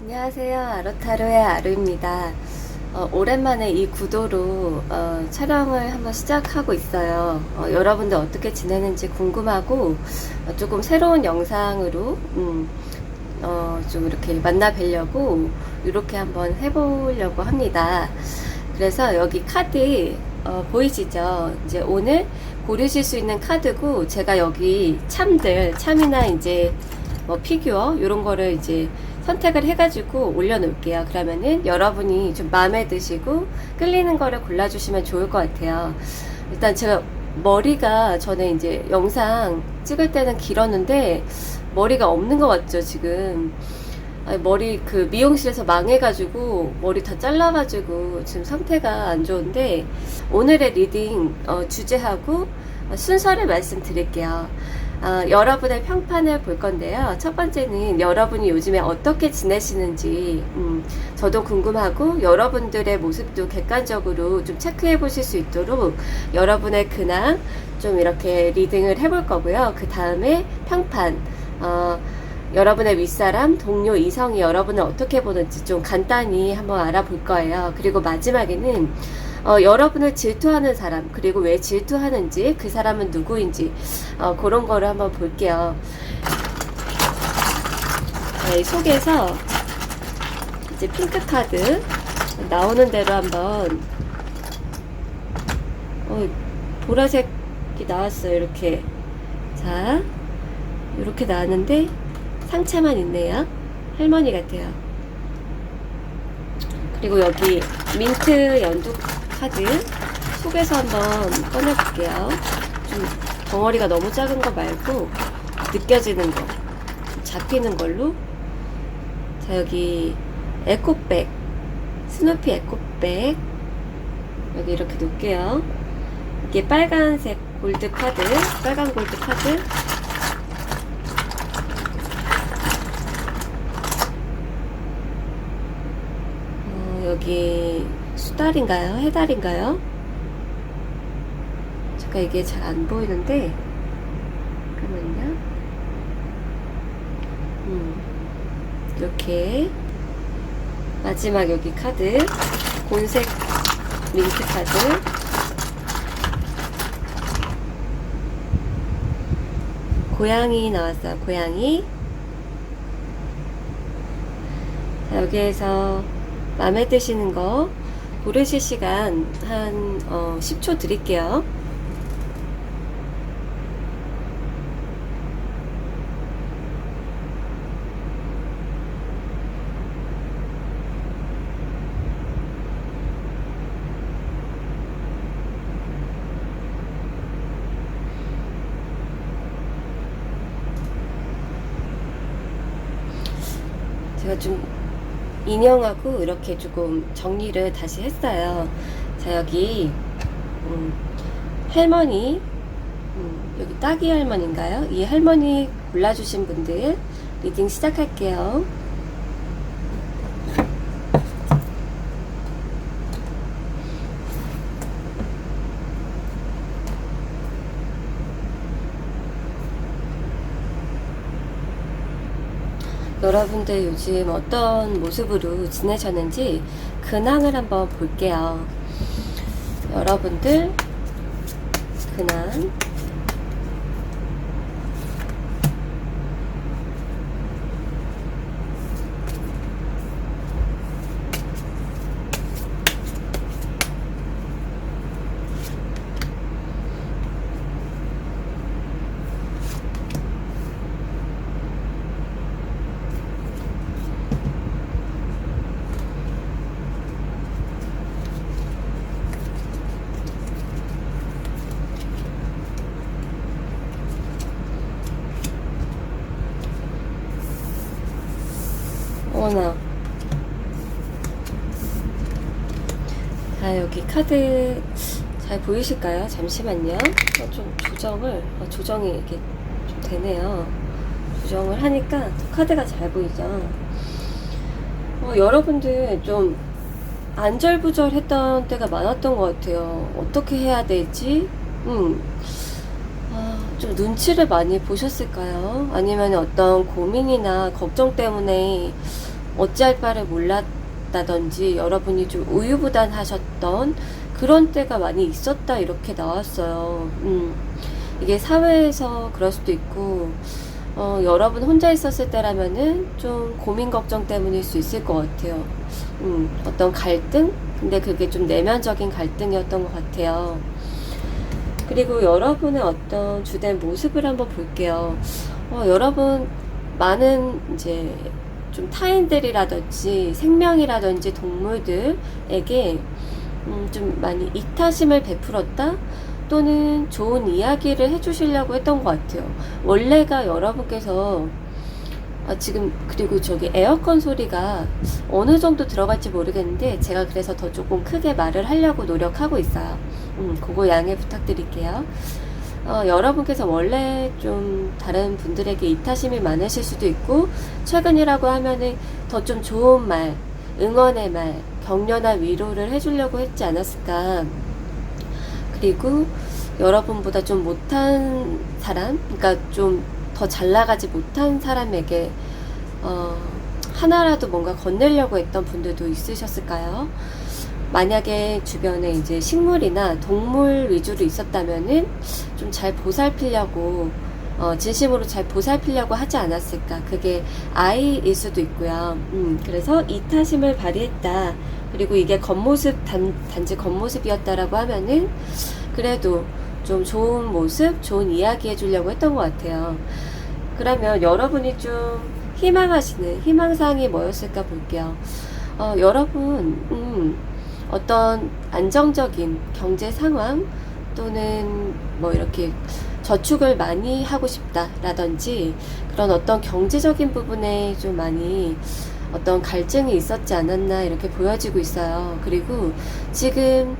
안녕하세요. 아로타로의 아루입니다. 오랜만에 이 구도로 촬영을 한번 시작하고 있어요. 여러분들 어떻게 지내는지 궁금하고 조금 새로운 영상으로 좀 이렇게 만나 뵈려고 이렇게 한번 해보려고 합니다. 그래서 여기 카드 보이시죠? 이제 오늘 고르실 수 있는 카드고, 제가 여기 참이나 이제 뭐 피규어 이런 거를 이제 선택을 해가지고 올려놓을게요. 그러면은 여러분이 좀 마음에 드시고 끌리는 거를 골라주시면 좋을 것 같아요. 일단 제가 머리가 전에 이제 영상 찍을 때는 길었는데 머리가 없는 것 같죠, 지금. 아니, 머리 그 미용실에서 망해가지고 머리 다 잘라가지고 지금 상태가 안 좋은데, 오늘의 리딩 주제하고 순서를 말씀드릴게요. 여러분의 평판을 볼 건데요. 첫 번째는 여러분이 요즘에 어떻게 지내시는지 저도 궁금하고, 여러분들의 모습도 객관적으로 좀 체크해 보실 수 있도록 여러분의 근황 좀 이렇게 리딩을 해볼 거고요. 그 다음에 평판, 여러분의 윗사람, 동료, 이성이 여러분을 어떻게 보는지 좀 간단히 한번 알아볼 거예요. 그리고 마지막에는 여러분을 질투하는 사람, 그리고 왜 질투하는지, 그 사람은 누구인지, 그런 거를 한번 볼게요. 이 속에서 이제 핑크 카드 나오는 대로 한번, 보라색이 나왔어요. 이렇게. 자, 이렇게 나왔는데 상체만 있네요. 할머니 같아요. 그리고 여기 민트 연두 카드 속에서 한번 꺼내볼게요. 좀 덩어리가 너무 작은 거 말고 느껴지는 거, 잡히는 걸로. 자, 여기 에코백, 스누피 에코백 여기 이렇게 놓을게요. 이게 빨간색 골드 카드, 빨간 골드 카드. 여기 수달인가요? 해달인가요? 잠깐 이게 잘 안 보이는데, 잠깐만요. 이렇게 마지막 여기 카드 곤색 민트 카드. 고양이 나왔어요. 고양이. 자, 여기에서 마음에 드시는 거 고르실 시간 한 10초 드릴게요. 제가 좀 인형하고 이렇게 조금 정리를 다시 했어요. 자, 여기 할머니, 여기 따기 할머니인가요? 이 할머니 골라주신 분들 리딩 시작할게요. 여러분들 요즘 어떤 모습으로 지내셨는지 근황을 한번 볼게요. 여러분들 근황. 어머나. 자, 여기 카드 잘 보이실까요? 잠시만요. 좀 조정이 이렇게 좀 되네요. 조정을 하니까 카드가 잘 보이죠? 여러분들 좀 안절부절했던 때가 많았던 것 같아요. 어떻게 해야 될지. 좀 눈치를 많이 보셨을까요? 아니면 어떤 고민이나 걱정 때문에 어찌할 바를 몰랐다든지 여러분이 좀 우유부단하셨던 그런 때가 많이 있었다 이렇게 나왔어요. 이게 사회에서 그럴 수도 있고 여러분 혼자 있었을 때라면은 좀 고민 걱정 때문일 수 있을 것 같아요. 어떤 갈등? 근데 그게 좀 내면적인 갈등이었던 것 같아요. 그리고 여러분의 어떤 주된 모습을 한번 볼게요. 여러분 많은 이제 좀 타인들이라든지 생명이라든지 동물들에게 좀 많이 이타심을 베풀었다 또는 좋은 이야기를 해주시려고 했던 것 같아요. 원래가 여러분께서 지금 그리고 저기 에어컨 소리가 어느 정도 들어갈지 모르겠는데 제가 그래서 더 조금 크게 말을 하려고 노력하고 있어요. 그거 양해 부탁드릴게요. 여러분께서 원래 좀 다른 분들에게 이타심이 많으실 수도 있고 최근이라고 하면은 더 좀 좋은 말, 응원의 말, 격려나 위로를 해주려고 했지 않았을까. 그리고 여러분보다 좀 못한 사람, 그러니까 좀 더 잘 나가지 못한 사람에게 하나라도 뭔가 건네려고 했던 분들도 있으셨을까요? 만약에 주변에 이제 식물이나 동물 위주로 있었다면은 좀 잘 보살피려고 진심으로 잘 보살피려고 하지 않았을까. 그게 아이일 수도 있고요. 그래서 이타심을 발휘했다. 그리고 이게 겉모습 단지 겉모습이었다라고 하면은 그래도 좀 좋은 모습, 좋은 이야기 해주려고 했던 것 같아요. 그러면 여러분이 좀 희망하시는 희망사항이 뭐였을까 볼게요. 여러분 어떤 안정적인 경제 상황 또는 뭐 이렇게 저축을 많이 하고 싶다라든지 그런 어떤 경제적인 부분에 좀 많이 어떤 갈증이 있었지 않았나 이렇게 보여지고 있어요. 그리고 지금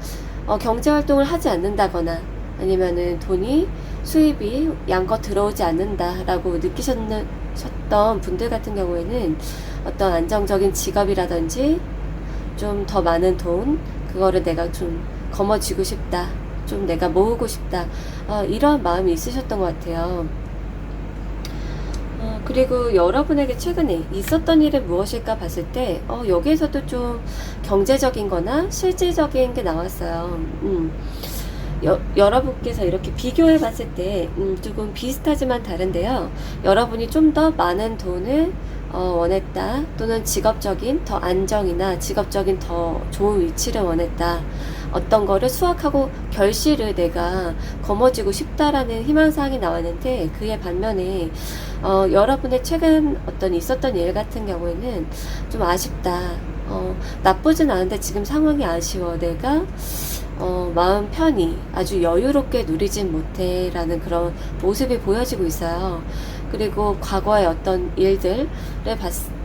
경제활동을 하지 않는다거나 아니면은 돈이 수입이 양껏 들어오지 않는다라고 느끼셨던 분들 같은 경우에는 어떤 안정적인 직업이라든지 좀 더 많은 돈 그거를 내가 좀 거머쥐고 싶다 좀 내가 모으고 싶다 이런 마음이 있으셨던 것 같아요. 그리고 여러분에게 최근에 있었던 일은 무엇일까 봤을 때 여기에서도 좀 경제적인 거나 실질적인 게 나왔어요. 여러분께서 이렇게 비교해 봤을 때 조금 비슷하지만 다른데요. 여러분이 좀 더 많은 돈을 원했다 또는 직업적인 더 안정이나 직업적인 더 좋은 위치를 원했다 어떤 거를 수확하고 결실을 내가 거머쥐고 싶다라는 희망사항이 나왔는데 그에 반면에 여러분의 최근 어떤 있었던 일 같은 경우에는 좀 아쉽다 나쁘진 않은데 지금 상황이 아쉬워 내가 마음 편히 아주 여유롭게 누리진 못해 라는 그런 모습이 보여지고 있어요. 그리고 과거의 어떤 일들을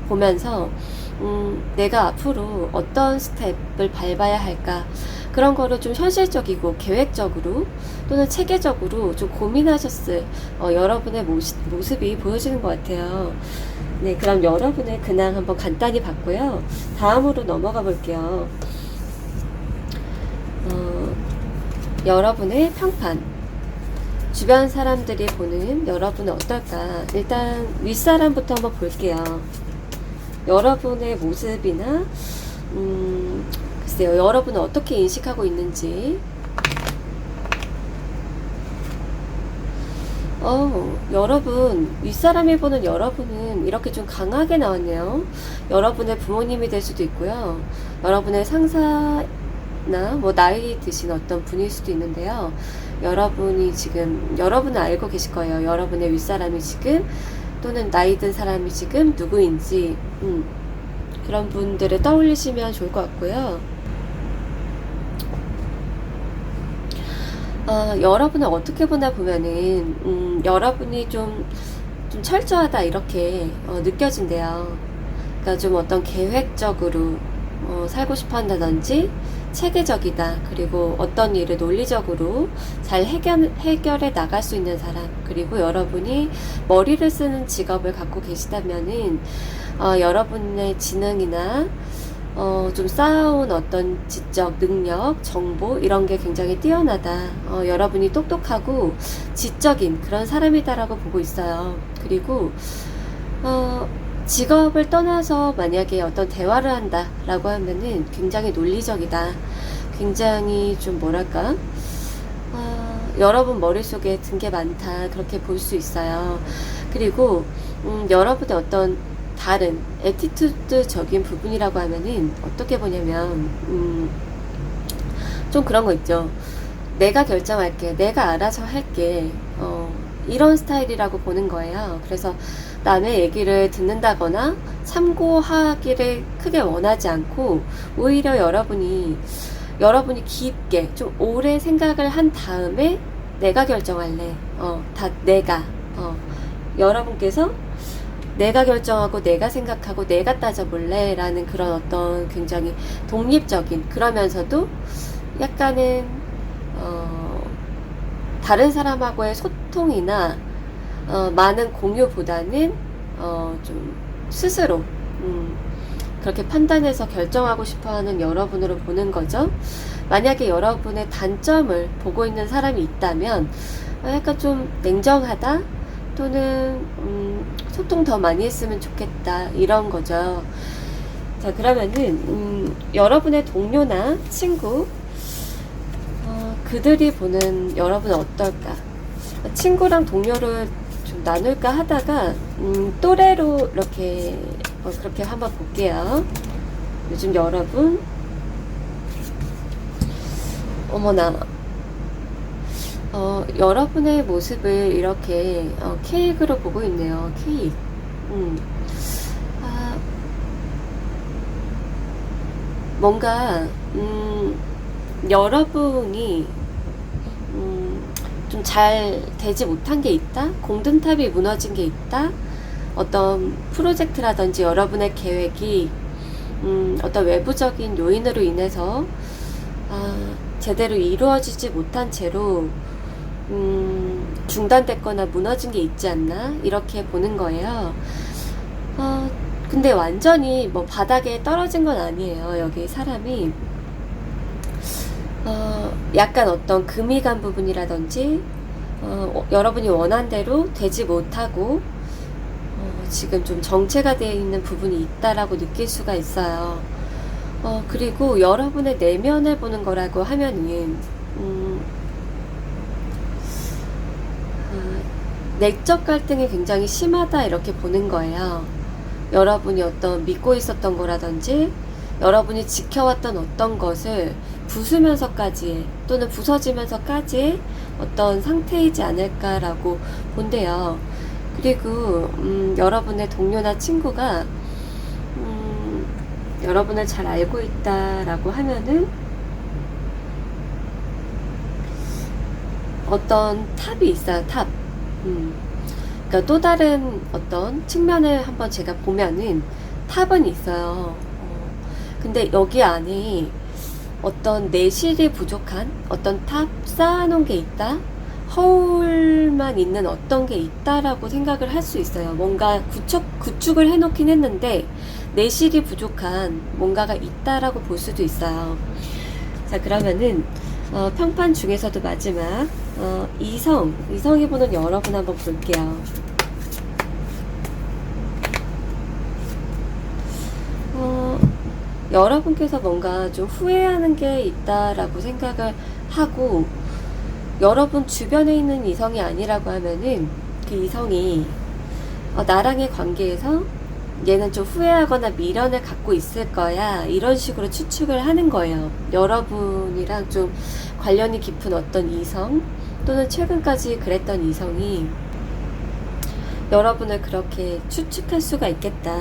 보면서 내가 앞으로 어떤 스텝을 밟아야 할까 그런 거를 좀 현실적이고 계획적으로 또는 체계적으로 좀 고민하셨을 여러분의 모습이 보여지는 것 같아요. 네, 그럼 여러분의 근황 한번 간단히 봤고요. 다음으로 넘어가 볼게요. 여러분의 평판 주변 사람들이 보는 여러분은 어떨까. 일단 윗사람부터 한번 볼게요. 여러분의 모습이나 글쎄요 여러분은 어떻게 인식하고 있는지. 여러분 윗사람이 보는 여러분은 이렇게 좀 강하게 나왔네요. 여러분의 부모님이 될 수도 있고요. 여러분의 상사 뭐 나이 드신 어떤 분일 수도 있는데요. 여러분이 지금 여러분은 알고 계실 거예요. 여러분의 윗사람이 지금 또는 나이 든 사람이 지금 누구인지 그런 분들을 떠올리시면 좋을 것 같고요. 여러분을 어떻게 보나 보면은 여러분이 좀 철저하다 이렇게 느껴진대요. 그러니까 좀 어떤 계획적으로 살고 싶어 한다든지 체계적이다. 그리고 어떤 일을 논리적으로 잘 해결해 나갈 수 있는 사람. 그리고 여러분이 머리를 쓰는 직업을 갖고 계시다면은 여러분의 지능이나 좀 쌓아온 어떤 지적 능력, 정보 이런 게 굉장히 뛰어나다. 여러분이 똑똑하고 지적인 그런 사람이다라고 보고 있어요. 그리고 직업을 떠나서 만약에 어떤 대화를 한다라고 하면은 굉장히 논리적이다. 굉장히 좀 뭐랄까, 여러분 머릿속에 든 게 많다. 그렇게 볼 수 있어요. 그리고 여러분의 어떤 다른 애티튜드적인 부분이라고 하면은 어떻게 보냐면 좀 그런 거 있죠. 내가 결정할게. 내가 알아서 할게. 이런 스타일이라고 보는 거예요. 그래서 남의 얘기를 듣는다거나 참고하기를 크게 원하지 않고 오히려 여러분이 깊게 좀 오래 생각을 한 다음에 내가 결정할래. 다 내가. 여러분께서 내가 결정하고 내가 생각하고 내가 따져볼래 라는 그런 어떤 굉장히 독립적인, 그러면서도 약간은 다른 사람하고의 소통이나 많은 공유보다는 좀 스스로 그렇게 판단해서 결정하고 싶어하는 여러분으로 보는 거죠. 만약에 여러분의 단점을 보고 있는 사람이 있다면 약간 좀 냉정하다, 또는 소통 더 많이 했으면 좋겠다, 이런 거죠. 자, 그러면은 여러분의 동료나 친구, 그들이 보는 여러분은 어떨까? 친구랑 동료를 좀 나눌까 하다가 또래로 이렇게 그렇게 한번 볼게요. 요즘 여러분, 어머나, 여러분의 모습을 이렇게 케이크로 보고 있네요. 케이크. 뭔가 여러분이 좀 잘 되지 못한 게 있다? 공든탑이 무너진 게 있다? 어떤 프로젝트라든지 여러분의 계획이 어떤 외부적인 요인으로 인해서 제대로 이루어지지 못한 채로 중단됐거나 무너진 게 있지 않나? 이렇게 보는 거예요. 근데 완전히 뭐 바닥에 떨어진 건 아니에요. 여기 사람이 약간 어떤 금이 간 부분이라든지 여러분이 원한 대로 되지 못하고 지금 좀 정체가 되어 있는 부분이 있다라고 느낄 수가 있어요. 그리고 여러분의 내면을 보는 거라고 하면은 내적 갈등이 굉장히 심하다, 이렇게 보는 거예요. 여러분이 어떤 믿고 있었던 거라든지 여러분이 지켜왔던 어떤 것을 부수면서까지 또는 부서지면서까지 어떤 상태이지 않을까라고 본대요. 그리고 여러분의 동료나 친구가 여러분을 잘 알고 있다라고 하면은 어떤 탑이 있어요. 탑. 그러니까 또 다른 어떤 측면을 한번 제가 보면은 탑은 있어요. 근데 여기 안에 어떤 내실이 부족한 어떤 탑 쌓아놓은 게 있다? 허울만 있는 어떤 게 있다라고 생각을 할 수 있어요. 뭔가 구축을 해놓긴 했는데 내실이 부족한 뭔가가 있다라고 볼 수도 있어요. 자, 그러면은 평판 중에서도 마지막 이성이 보는 여러분 한번 볼게요. 여러분께서 뭔가 좀 후회하는 게 있다라고 생각을 하고, 여러분 주변에 있는 이성이 아니라고 하면은 그 이성이 나랑의 관계에서 얘는 좀 후회하거나 미련을 갖고 있을 거야, 이런 식으로 추측을 하는 거예요. 여러분이랑 좀 관련이 깊은 어떤 이성, 또는 최근까지 그랬던 이성이 여러분을 그렇게 추측할 수가 있겠다.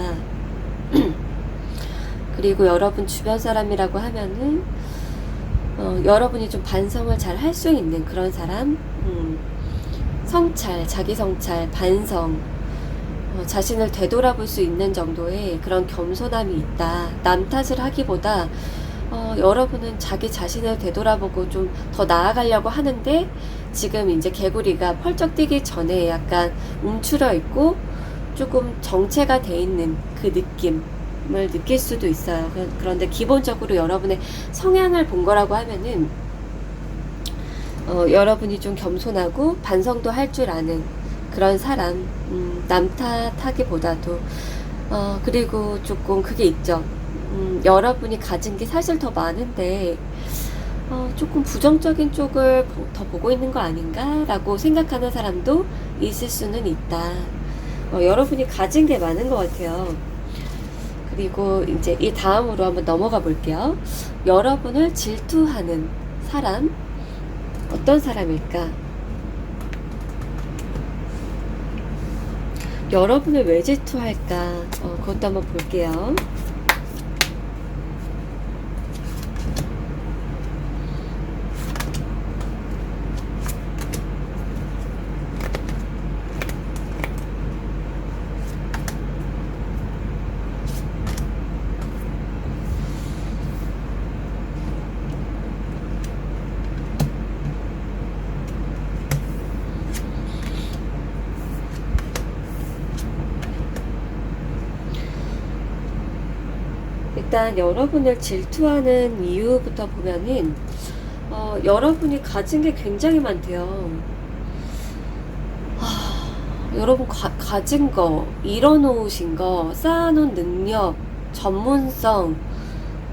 그리고 여러분 주변 사람이라고 하면은 여러분이 좀 반성을 잘 할 수 있는 그런 사람, 성찰, 자기 성찰, 반성, 자신을 되돌아볼 수 있는 정도의 그런 겸손함이 있다. 남 탓을 하기보다 여러분은 자기 자신을 되돌아보고 좀 더 나아가려고 하는데, 지금 이제 개구리가 펄쩍 뛰기 전에 약간 움츠러 있고 조금 정체가 돼 있는 그 느낌을 느낄 수도 있어요. 그런데 기본적으로 여러분의 성향을 본 거라고 하면은 여러분이 좀 겸손하고 반성도 할 줄 아는 그런 사람, 남 탓하기보다도 그리고 조금 그게 있죠. 여러분이 가진 게 사실 더 많은데 조금 부정적인 쪽을 더 보고 있는 거 아닌가? 라고 생각하는 사람도 있을 수는 있다. 여러분이 가진 게 많은 것 같아요. 그리고 이제 이 다음으로 한번 넘어가 볼게요. 여러분을 질투하는 사람, 어떤 사람일까? 여러분을 왜 질투할까? 그것도 한번 볼게요. 일단 여러분을 질투하는 이유부터 보면은 여러분이 가진 게 굉장히 많대요. 여러분 가진 거, 이뤄놓으신 거, 쌓아놓은 능력, 전문성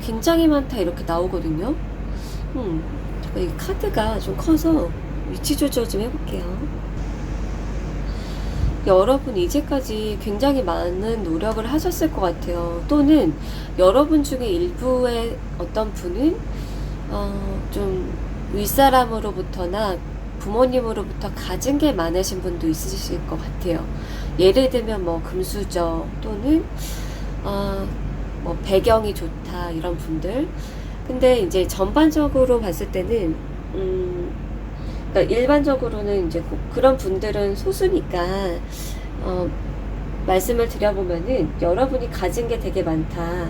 굉장히 많다 이렇게 나오거든요. 이 카드가 좀 커서 위치 조절 좀 해볼게요. 여러분 이제까지 굉장히 많은 노력을 하셨을 것 같아요. 또는 여러분 중에 일부의 어떤 분은 좀 윗사람으로부터나 부모님으로부터 가진 게 많으신 분도 있으실 것 같아요. 예를 들면 뭐 금수저 또는 뭐 배경이 좋다 이런 분들. 근데 이제 전반적으로 봤을 때는 그러니까 일반적으로는 이제 그런 분들은 소수니까 말씀을 드려보면은 여러분이 가진 게 되게 많다.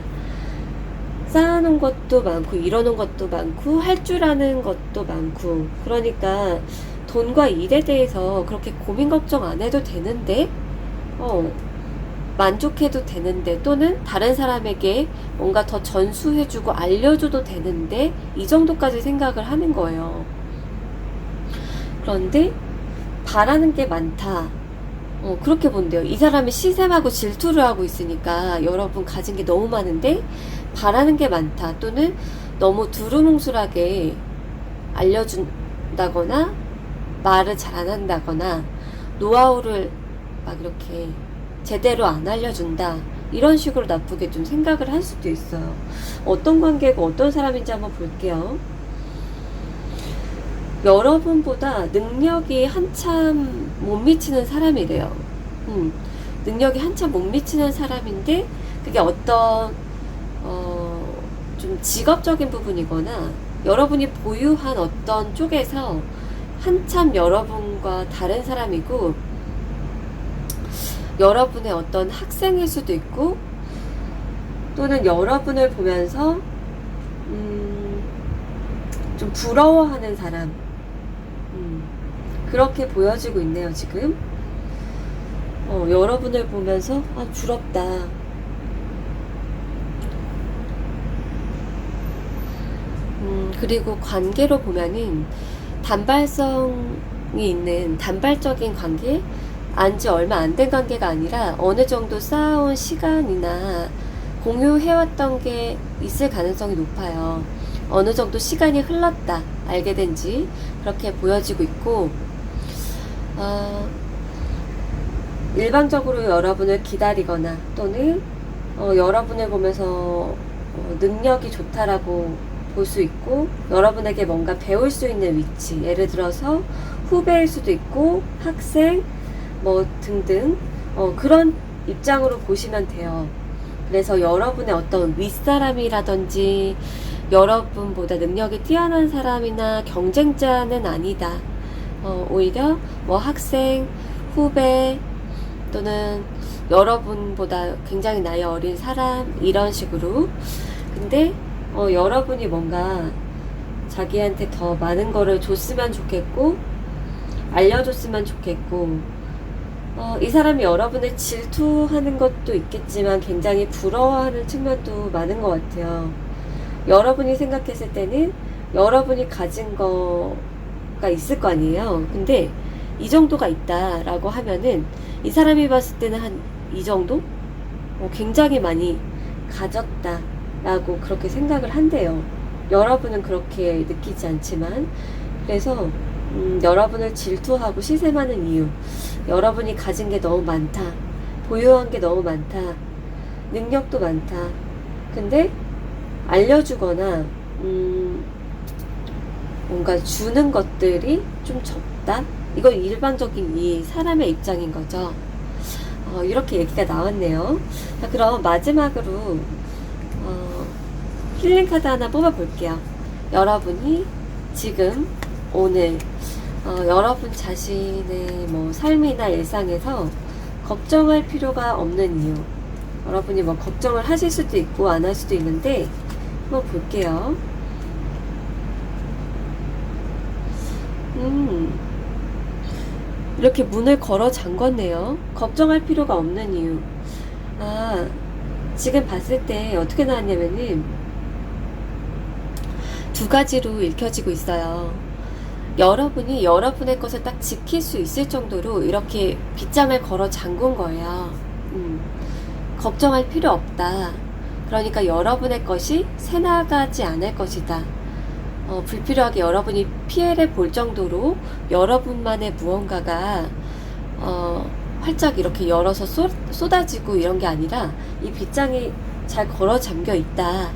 쌓아놓은 것도 많고 이뤄놓은 것도 많고 할 줄 아는 것도 많고 그러니까 돈과 일에 대해서 그렇게 고민 걱정 안 해도 되는데 만족해도 되는데 또는 다른 사람에게 뭔가 더 전수해주고 알려줘도 되는데 이 정도까지 생각을 하는 거예요. 그런데 바라는 게 많다. 그렇게 본대요. 이 사람이 시샘하고 질투를 하고 있으니까 여러분 가진 게 너무 많은데 바라는 게 많다. 또는 너무 두루뭉술하게 알려준다거나 말을 잘 안 한다거나 노하우를 막 이렇게 제대로 안 알려준다. 이런 식으로 나쁘게 좀 생각을 할 수도 있어요. 어떤 관계고 어떤 사람인지 한번 볼게요. 여러분보다 능력이 한참 못 미치는 사람이래요. 능력이 한참 못 미치는 사람인데 그게 어떤 좀 직업적인 부분이거나 여러분이 보유한 어떤 쪽에서 한참 여러분과 다른 사람이고 여러분의 어떤 학생일 수도 있고 또는 여러분을 보면서 좀 부러워하는 사람 그렇게 보여지고 있네요 지금. 여러분을 보면서 부럽다. 그리고 관계로 보면은 단발성이 있는 단발적인 관계, 안지 얼마 안 된 관계가 아니라 어느 정도 쌓아온 시간이나 공유해왔던 게 있을 가능성이 높아요. 어느 정도 시간이 흘렀다 알게 된지 그렇게 보여지고 있고 일방적으로 여러분을 기다리거나 또는 여러분을 보면서 능력이 좋다라고 볼 수 있고 여러분에게 뭔가 배울 수 있는 위치, 예를 들어서 후배일 수도 있고 학생 뭐 등등 그런 입장으로 보시면 돼요. 그래서 여러분의 어떤 윗사람이라든지 여러분보다 능력이 뛰어난 사람이나 경쟁자는 아니다. 오히려 뭐 학생, 후배 또는 여러분보다 굉장히 나이 어린 사람 이런 식으로. 근데 여러분이 뭔가 자기한테 더 많은 거를 줬으면 좋겠고 알려줬으면 좋겠고 이 사람이 여러분을 질투하는 것도 있겠지만 굉장히 부러워하는 측면도 많은 것 같아요. 여러분이 생각했을 때는 여러분이 가진 거가 있을 거 아니에요. 근데 이 정도가 있다라고 하면은 이 사람이 봤을 때는 한 이 정도? 굉장히 많이 가졌다라고 그렇게 생각을 한대요. 여러분은 그렇게 느끼지 않지만, 그래서 여러분을 질투하고 시샘하는 이유, 여러분이 가진 게 너무 많다, 보유한 게 너무 많다, 능력도 많다. 근데 알려주거나 뭔가 주는 것들이 좀 적다? 이건 일반적인 이 사람의 입장인 거죠. 이렇게 얘기가 나왔네요. 자, 그럼 마지막으로 힐링 카드 하나 뽑아 볼게요. 여러분이 지금 오늘 여러분 자신의 뭐 삶이나 일상에서 걱정할 필요가 없는 이유, 여러분이 뭐 걱정을 하실 수도 있고 안 할 수도 있는데 한번 볼게요. 이렇게 문을 걸어 잠궜네요. 걱정할 필요가 없는 이유. 지금 봤을 때 어떻게 나왔냐면은 두 가지로 읽혀지고 있어요. 여러분이 여러분의 것을 딱 지킬 수 있을 정도로 이렇게 빗장을 걸어 잠근 거예요. 걱정할 필요 없다. 그러니까 여러분의 것이 새나가지 않을 것이다. 불필요하게 여러분이 피해를 볼 정도로 여러분만의 무언가가 활짝 이렇게 열어서 쏟아지고 이런 게 아니라 이 빗장이 잘 걸어 잠겨 있다.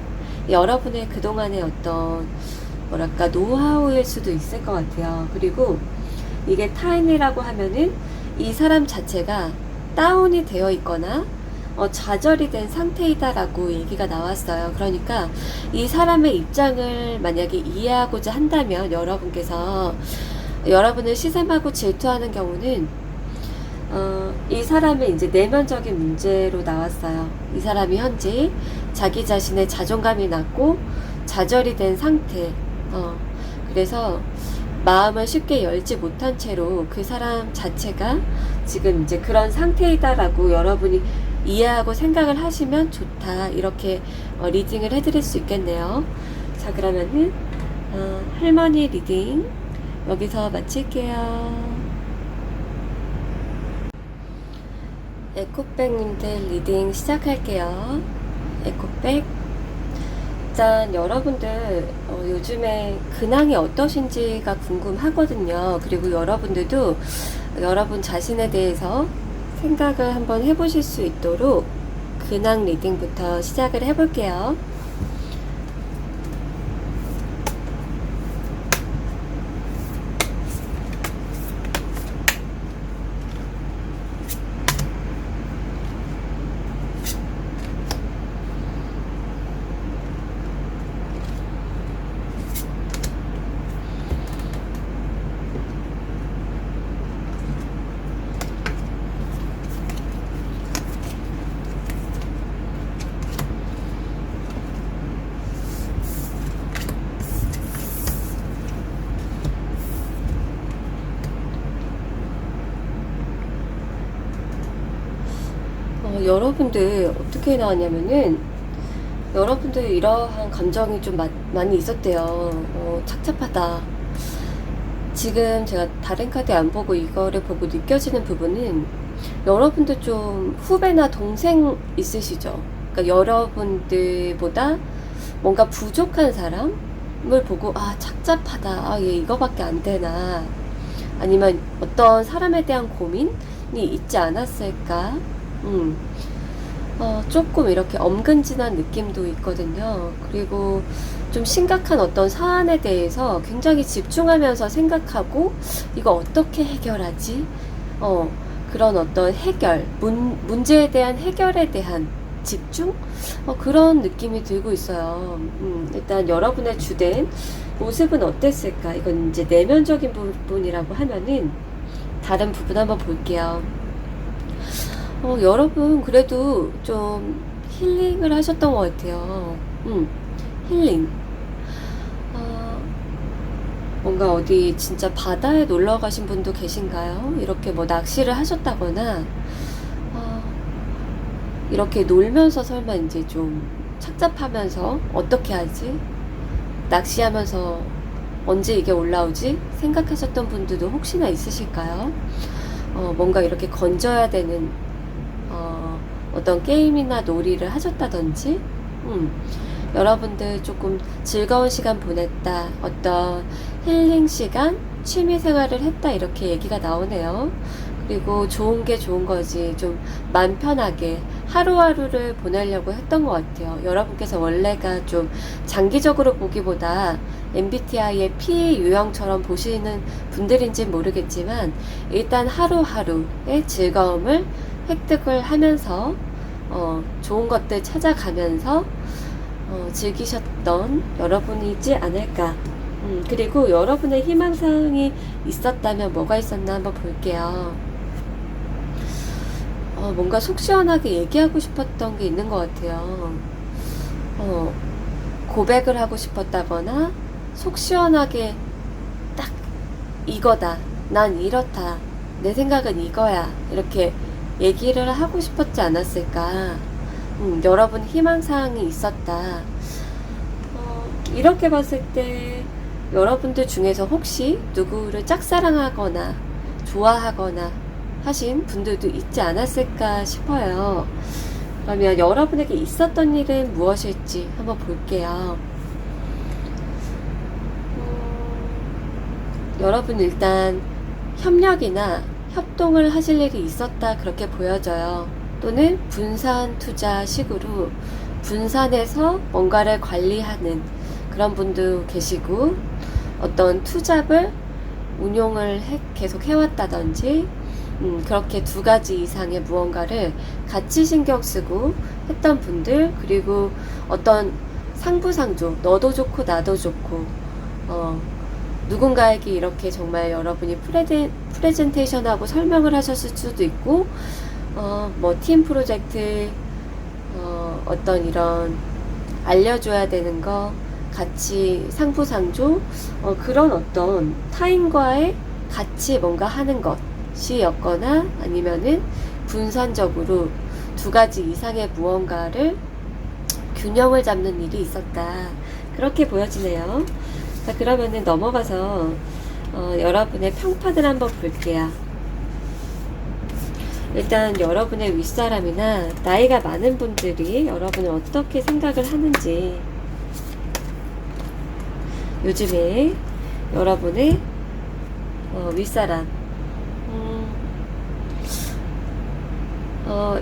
여러분의 그동안의 어떤 뭐랄까 노하우일 수도 있을 것 같아요. 그리고 이게 타인이라고 하면은 이 사람 자체가 다운이 되어 있거나 좌절이 된 상태이다라고 얘기가 나왔어요. 그러니까 이 사람의 입장을 만약에 이해하고자 한다면 여러분께서 여러분을 시샘하고 질투하는 경우는 이 사람의 이제 내면적인 문제로 나왔어요. 이 사람이 현재 자기 자신의 자존감이 낮고 좌절이 된 상태. 그래서 마음을 쉽게 열지 못한 채로 그 사람 자체가 지금 이제 그런 상태이다라고 여러분이 이해하고 생각을 하시면 좋다. 이렇게 리딩을 해드릴 수 있겠네요. 자, 그러면은 할머니 리딩 여기서 마칠게요. 에코백님들 리딩 시작할게요. 에코백. 일단 여러분들 요즘에 근황이 어떠신지가 궁금하거든요. 그리고 여러분들도 여러분 자신에 대해서 생각을 한번 해보실 수 있도록 근황 리딩부터 시작을 해볼게요. 여러분들 어떻게 나왔냐면은 여러분들 이러한 감정이 좀 많이 있었대요. 착잡하다. 지금 제가 다른 카드 안 보고 이거를 보고 느껴지는 부분은 여러분들 좀 후배나 동생 있으시죠? 그러니까 여러분들보다 뭔가 부족한 사람을 보고 착잡하다. 얘 이거밖에 안 되나. 아니면 어떤 사람에 대한 고민이 있지 않았을까? 조금 이렇게 엄근진한 느낌도 있거든요. 그리고 좀 심각한 어떤 사안에 대해서 굉장히 집중하면서 생각하고 이거 어떻게 해결하지? 그런 어떤 해결, 문제에 대한 해결에 대한 집중? 그런 느낌이 들고 있어요. 일단 여러분의 주된 모습은 어땠을까? 이건 이제 내면적인 부분이라고 하면은 다른 부분 한번 볼게요. 여러분 그래도 좀 힐링을 하셨던 것 같아요. 힐링. 뭔가 어디 진짜 바다에 놀러 가신 분도 계신가요? 이렇게 뭐 낚시를 하셨다거나 이렇게 놀면서 설마 이제 좀 착잡하면서 어떻게 하지? 낚시하면서 언제 이게 올라오지? 생각하셨던 분들도 혹시나 있으실까요? 뭔가 이렇게 건져야 되는 어떤 게임이나 놀이를 하셨다든지, 여러분들 조금 즐거운 시간 보냈다, 어떤 힐링 시간, 취미 생활을 했다, 이렇게 얘기가 나오네요. 그리고 좋은 게 좋은 거지, 좀 맘 편하게 하루하루를 보내려고 했던 것 같아요. 여러분께서 원래가 좀 장기적으로 보기보다 MBTI의 P 유형처럼 보시는 분들인지는 모르겠지만, 일단 하루하루의 즐거움을 획득을 하면서 좋은 것들 찾아가면서 즐기셨던 여러분이지 않을까. 그리고 여러분의 희망사항이 있었다면 뭐가 있었나 한번 볼게요. 뭔가 속 시원하게 얘기하고 싶었던 게 있는 것 같아요. 고백을 하고 싶었다거나, 속 시원하게 딱 이거다, 난 이렇다, 내 생각은 이거야, 이렇게 얘기를 하고 싶었지 않았을까. 여러분 희망사항이 있었다. 이렇게 봤을 때 여러분들 중에서 혹시 누구를 짝사랑하거나 좋아하거나 하신 분들도 있지 않았을까 싶어요. 그러면 여러분에게 있었던 일은 무엇일지 한번 볼게요. 여러분 일단 협력이나 협동을 하실 일이 있었다, 그렇게 보여져요. 또는 분산 투자 식으로 분산해서 뭔가를 관리하는 그런 분도 계시고, 어떤 투잡을 운용을 계속 해왔다든지, 그렇게 두 가지 이상의 무언가를 같이 신경 쓰고 했던 분들, 그리고 어떤 상부상조, 너도 좋고 나도 좋고, 누군가에게 이렇게 정말 여러분이 프레젠테이션하고 설명을 하셨을 수도 있고, 뭐 팀 프로젝트, 어떤 이런 알려줘야 되는 거 같이 상부상조, 그런 어떤 타인과의 같이 뭔가 하는 것이었거나, 아니면은 분산적으로 두 가지 이상의 무언가를 균형을 잡는 일이 있었다, 그렇게 보여지네요. 자, 그러면은 넘어가서 여러분의 평판을 한번 볼게요. 일단 여러분의 윗사람이나 나이가 많은 분들이 여러분을 어떻게 생각을 하는지, 요즘에 여러분의 윗사람,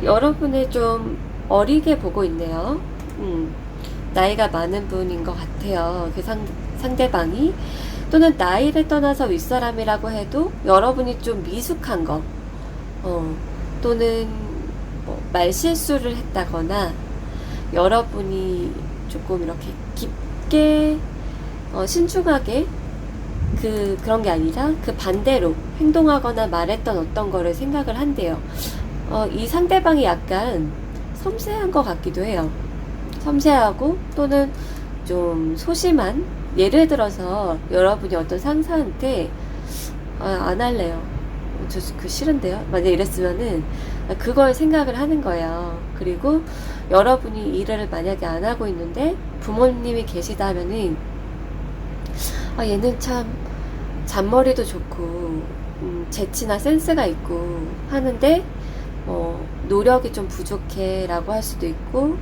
여러분을 좀 어리게 보고 있네요. 나이가 많은 분인 것 같아요. 그 상대방이. 또는 나이를 떠나서 윗사람이라고 해도 여러분이 좀 미숙한 거, 또는 뭐 말실수를 했다거나, 여러분이 조금 이렇게 깊게 신중하게 그런 게 아니라 그 반대로 행동하거나 말했던 어떤 거를 생각을 한대요. 이 상대방이 약간 섬세한 것 같기도 해요. 섬세하고, 또는 좀 소심한, 예를 들어서 여러분이 어떤 상사한테 안 할래요, 저 그 싫은데요, 만약 이랬으면은 그걸 생각을 하는 거예요. 그리고 여러분이 일을 만약에 안 하고 있는데 부모님이 계시다 하면은 얘는 참 잔머리도 좋고 재치나 센스가 있고 하는데 노력이 좀 부족해 라고 할 수도 있고,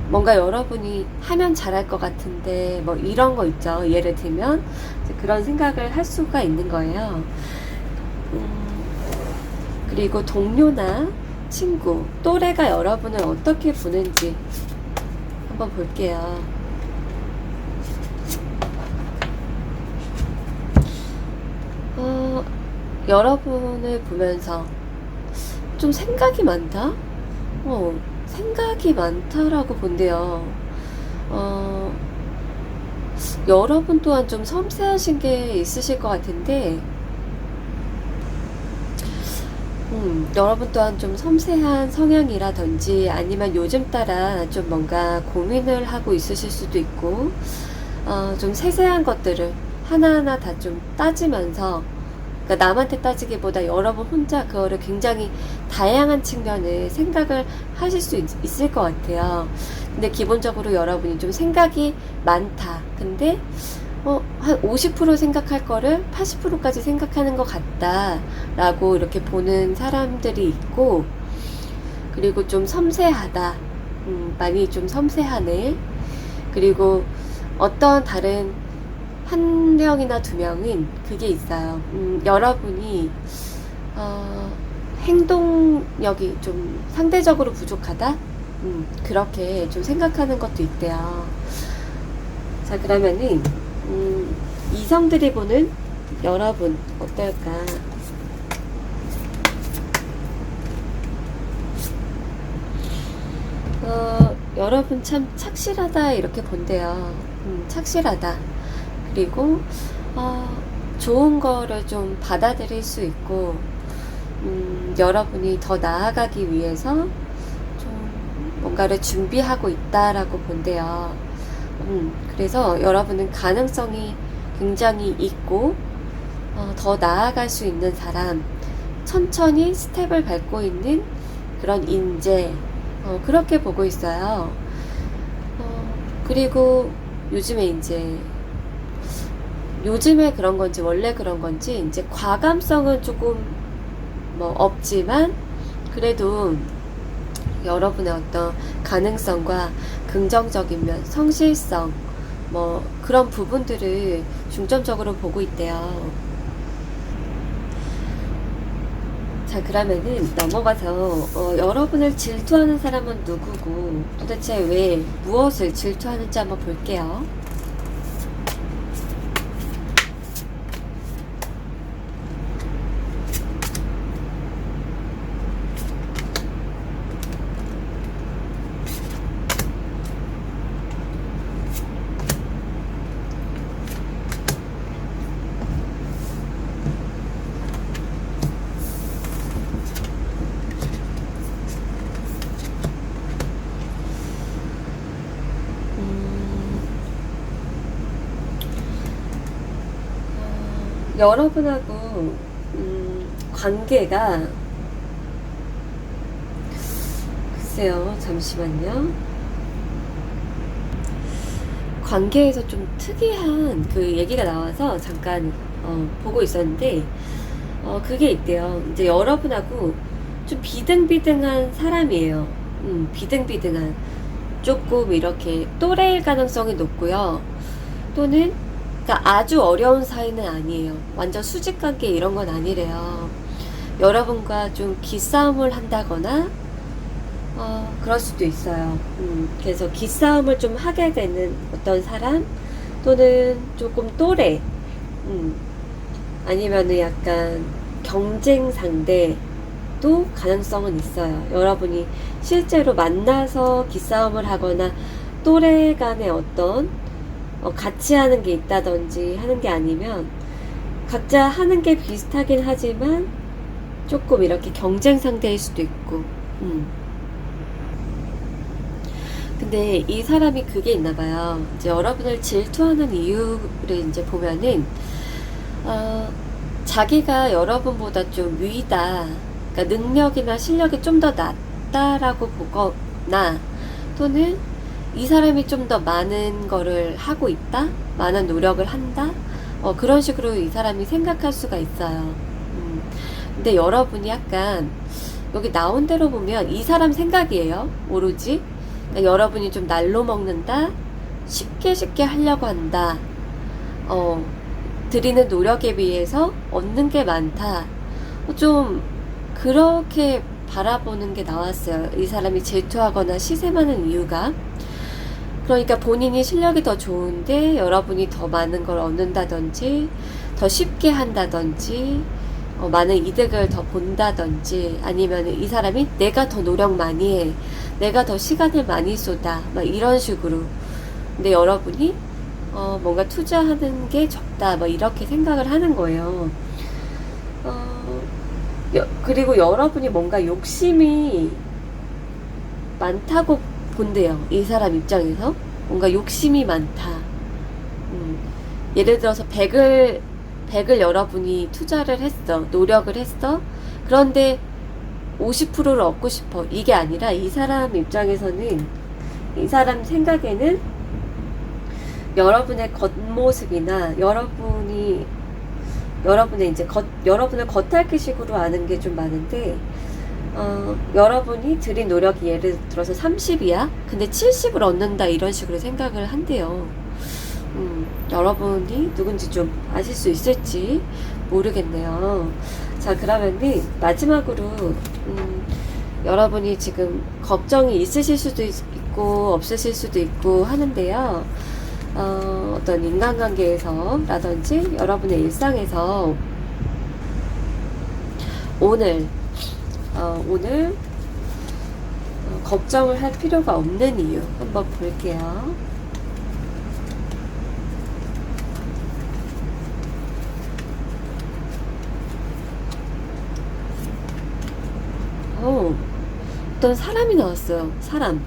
뭔가 여러분이 하면 잘할 것 같은데 뭐 이런 거 있죠. 예를 들면 그런 생각을 할 수가 있는 거예요. 그리고 동료나 친구, 또래가 여러분을 어떻게 보는지 한번 볼게요. 여러분을 보면서 좀 생각이 많다? 생각이 많다라고 본대요. 여러분 또한 좀 섬세하신 게 있으실 것 같은데, 여러분 또한 좀 섬세한 성향이라든지, 아니면 요즘 따라 좀 뭔가 고민을 하고 있으실 수도 있고, 좀 세세한 것들을 하나하나 다 좀 따지면서, 그러니까 남한테 따지기보다 여러분 혼자 그거를 굉장히 다양한 측면을 생각을 하실 수 있을 것 같아요. 근데 기본적으로 여러분이 좀 생각이 많다. 근데 한 50% 생각할 거를 80%까지 생각하는 것 같다 라고 이렇게 보는 사람들이 있고, 그리고 좀 섬세하다. 많이 좀 섬세하네. 그리고 어떤 다른 한 명이나 두 명은 그게 있어요. 여러분이 행동력이 좀 상대적으로 부족하다? 그렇게 좀 생각하는 것도 있대요. 자, 그러면은 이성들이 보는 여러분 어떨까? 여러분 참 착실하다 이렇게 본대요. 착실하다. 그리고 좋은 거를 좀 받아들일 수 있고, 여러분이 더 나아가기 위해서 좀 뭔가를 준비하고 있다라고 본대요. 그래서 여러분은 가능성이 굉장히 있고, 더 나아갈 수 있는 사람, 천천히 스텝을 밟고 있는 그런 인재, 그렇게 보고 있어요. 그리고 요즘에 그런 건지 원래 그런 건지 이제 과감성은 조금 뭐 없지만 그래도 여러분의 어떤 가능성과 긍정적인 면, 성실성 뭐 그런 부분들을 중점적으로 보고 있대요. 자, 그러면은 넘어가서 여러분을 질투하는 사람은 누구고 도대체 왜 무엇을 질투하는지 한번 볼게요. 여러분하고 관계가 글쎄요, 잠시만요. 관계에서 좀 특이한 그 얘기가 나와서 잠깐 보고 있었는데 그게 있대요. 이제 여러분하고 좀 비등비등한 사람이에요. 비등비등한 조금 이렇게 또래일 가능성이 높고요. 또는 그러니까 아주 어려운 사이는 아니에요. 완전 수직관계 이런 건 아니래요. 여러분과 좀 기싸움을 한다거나 그럴 수도 있어요. 그래서 기싸움을 좀 하게 되는 어떤 사람 또는 조금 또래 아니면은 약간 경쟁 상대도 가능성은 있어요. 여러분이 실제로 만나서 기싸움을 하거나 또래 간의 어떤 같이 하는 게 있다든지 하는 게 아니면 각자 하는 게 비슷하긴 하지만 조금 이렇게 경쟁 상대일 수도 있고 근데 이 사람이 그게 있나 봐요. 이제 여러분을 질투하는 이유를 이제 보면은 자기가 여러분보다 좀 위다, 그러니까 능력이나 실력이 좀 더 낫다라고 보거나 또는 이 사람이 좀 더 많은 거를 하고 있다, 많은 노력을 한다, 그런 식으로 이 사람이 생각할 수가 있어요. 근데 여러분이 약간 여기 나온 대로 보면 이 사람 생각이에요, 오로지. 그러니까 여러분이 좀 날로 먹는다, 쉽게 하려고 한다, 드리는 노력에 비해서 얻는 게 많다, 좀 그렇게 바라보는 게 나왔어요. 이 사람이 질투하거나 시샘하는 이유가, 그러니까 본인이 실력이 더 좋은데 여러분이 더 많은 걸 얻는다든지 더 쉽게 한다든지 많은 이득을 더 본다든지, 아니면 이 사람이 내가 더 노력 많이 해, 내가 더 시간을 많이 쏟아, 막 이런 식으로. 근데 여러분이 뭔가 투자하는 게 적다, 뭐 이렇게 생각을 하는 거예요. 그리고 여러분이 뭔가 욕심이 많다고 본대요. 이 사람 입장에서 뭔가 욕심이 많다. 예를 들어서 100을 여러분이 투자를 했어, 노력을 했어. 그런데 50%를 얻고 싶어, 이게 아니라 이 사람 입장에서는, 이 사람 생각에는 여러분의 겉모습이나 여러분의 이제 여러분을 겉핥기식으로 아는 게 좀 많은데, 여러분이 들인 노력이 예를 들어서 30이야? 근데 70을 얻는다 이런 식으로 생각을 한대요. 여러분이 누군지 좀 아실 수 있을지 모르겠네요. 자, 그러면은 마지막으로 여러분이 지금 걱정이 있으실 수도 있고 없으실 수도 있고 하는데요. 어떤 인간관계에서라든지 여러분의 일상에서 오늘 걱정을 할 필요가 없는 이유 한번 볼게요. 어떤 사람이 나왔어요. 사람.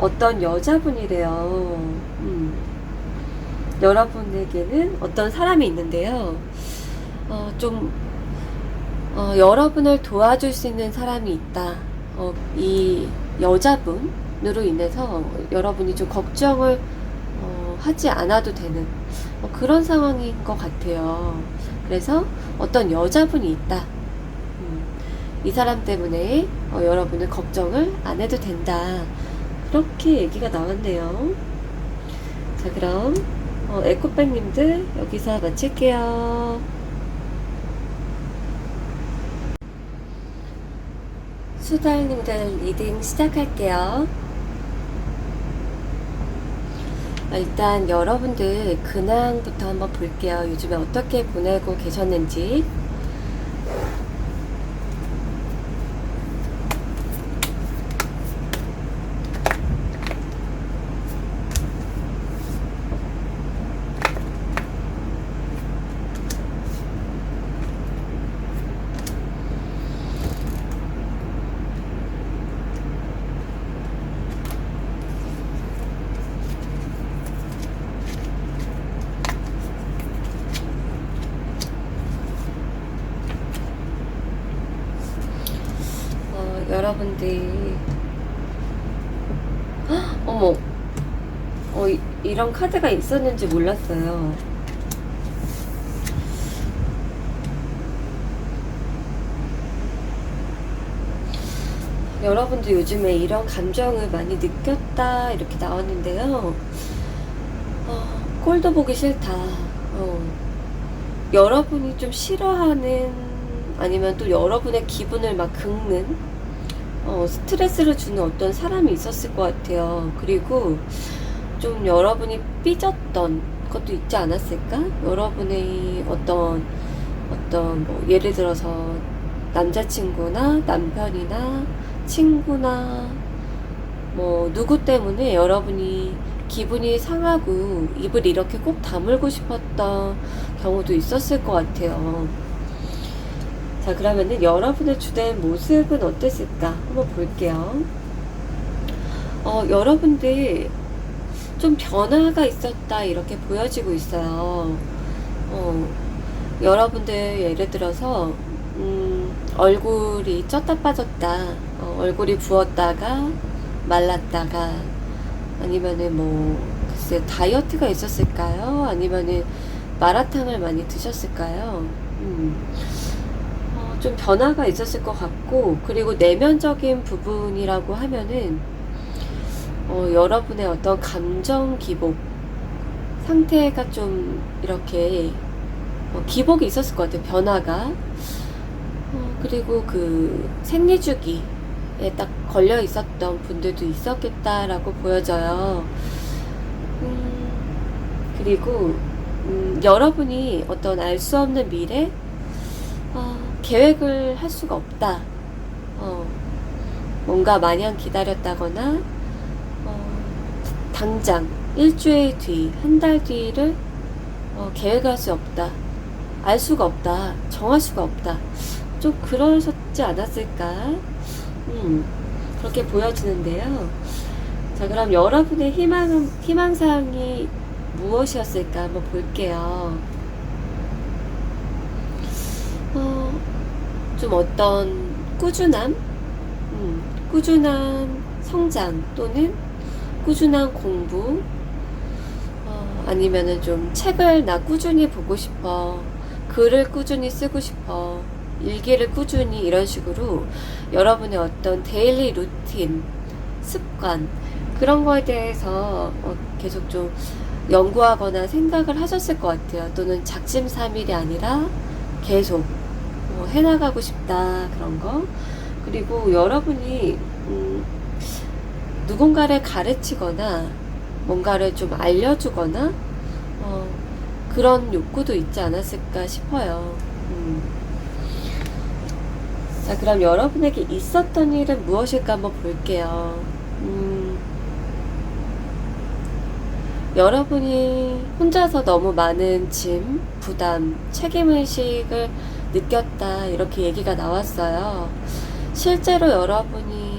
어떤 여자분이래요. 여러분에게는 어떤 사람이 있는데요. 여러분을 도와줄 수 있는 사람이 있다. 이 여자분으로 인해서 여러분이 좀 걱정을 하지 않아도 되는 그런 상황인 것 같아요. 그래서 어떤 여자분이 있다. 이 사람 때문에 여러분은 걱정을 안 해도 된다. 그렇게 얘기가 나왔네요. 자, 그럼 에코백님들 여기서 마칠게요. 수달님들 리딩 시작할게요. 일단 여러분들 근황부터 한번 볼게요. 요즘에 어떻게 보내고 계셨는지. 여러분들 어머 이런 카드가 있었는지 몰랐어요. 여러분들 요즘에 이런 감정을 많이 느꼈다 이렇게 나왔는데요. 꼴도 보기 싫다. 여러분이 좀 싫어하는 아니면 또 여러분의 기분을 막 긁는 스트레스를 주는 어떤 사람이 있었을 것 같아요. 그리고 좀 여러분이 삐졌던 것도 있지 않았을까? 여러분의 어떤 뭐 예를 들어서 남자친구나 남편이나 친구나 뭐 누구 때문에 여러분이 기분이 상하고 입을 이렇게 꼭 다물고 싶었던 경우도 있었을 것 같아요. 자, 그러면은 여러분의 주된 모습은 어땠을까 한번 볼게요. 여러분들 좀 변화가 있었다 이렇게 보여지고 있어요. 여러분들 예를 들어서 얼굴이 쪘다 빠졌다, 얼굴이 부었다가 말랐다가, 아니면은 뭐 글쎄 다이어트가 있었을까요? 아니면은 마라탕을 많이 드셨을까요? 좀 변화가 있었을 것 같고, 그리고 내면적인 부분이라고 하면은 여러분의 어떤 감정 기복 상태가 좀 이렇게 기복이 있었을 것 같아요. 변화가. 그리고 그 생리주기에 딱 걸려 있었던 분들도 있었겠다라고 보여져요. 그리고 여러분이 어떤 알 수 없는 미래 계획을 할 수가 없다. 뭔가 마냥 기다렸다거나 당장 일주일 뒤, 한 달 뒤를 계획할 수 없다. 알 수가 없다. 정할 수가 없다. 좀 그러셨지 않았을까? 그렇게 보여지는데요. 자, 그럼 여러분의 희망사항이 무엇이었을까 한번 볼게요. 좀 어떤 꾸준함, 꾸준한 성장 또는 꾸준한 공부, 아니면은 좀 책을 나 꾸준히 보고 싶어, 글을 꾸준히 쓰고 싶어, 일기를 꾸준히 이런 식으로 여러분의 어떤 데일리 루틴, 습관 그런 거에 대해서 계속 좀 연구하거나 생각을 하셨을 것 같아요. 또는 작심삼일이 아니라 계속 해나가고 싶다 그런 거. 그리고 여러분이 누군가를 가르치거나 뭔가를 좀 알려주거나 그런 욕구도 있지 않았을까 싶어요. 자, 그럼 여러분에게 있었던 일은 무엇일까 한번 볼게요. 여러분이 혼자서 너무 많은 짐, 부담, 책임의식을 느꼈다 이렇게 얘기가 나왔어요. 실제로 여러분이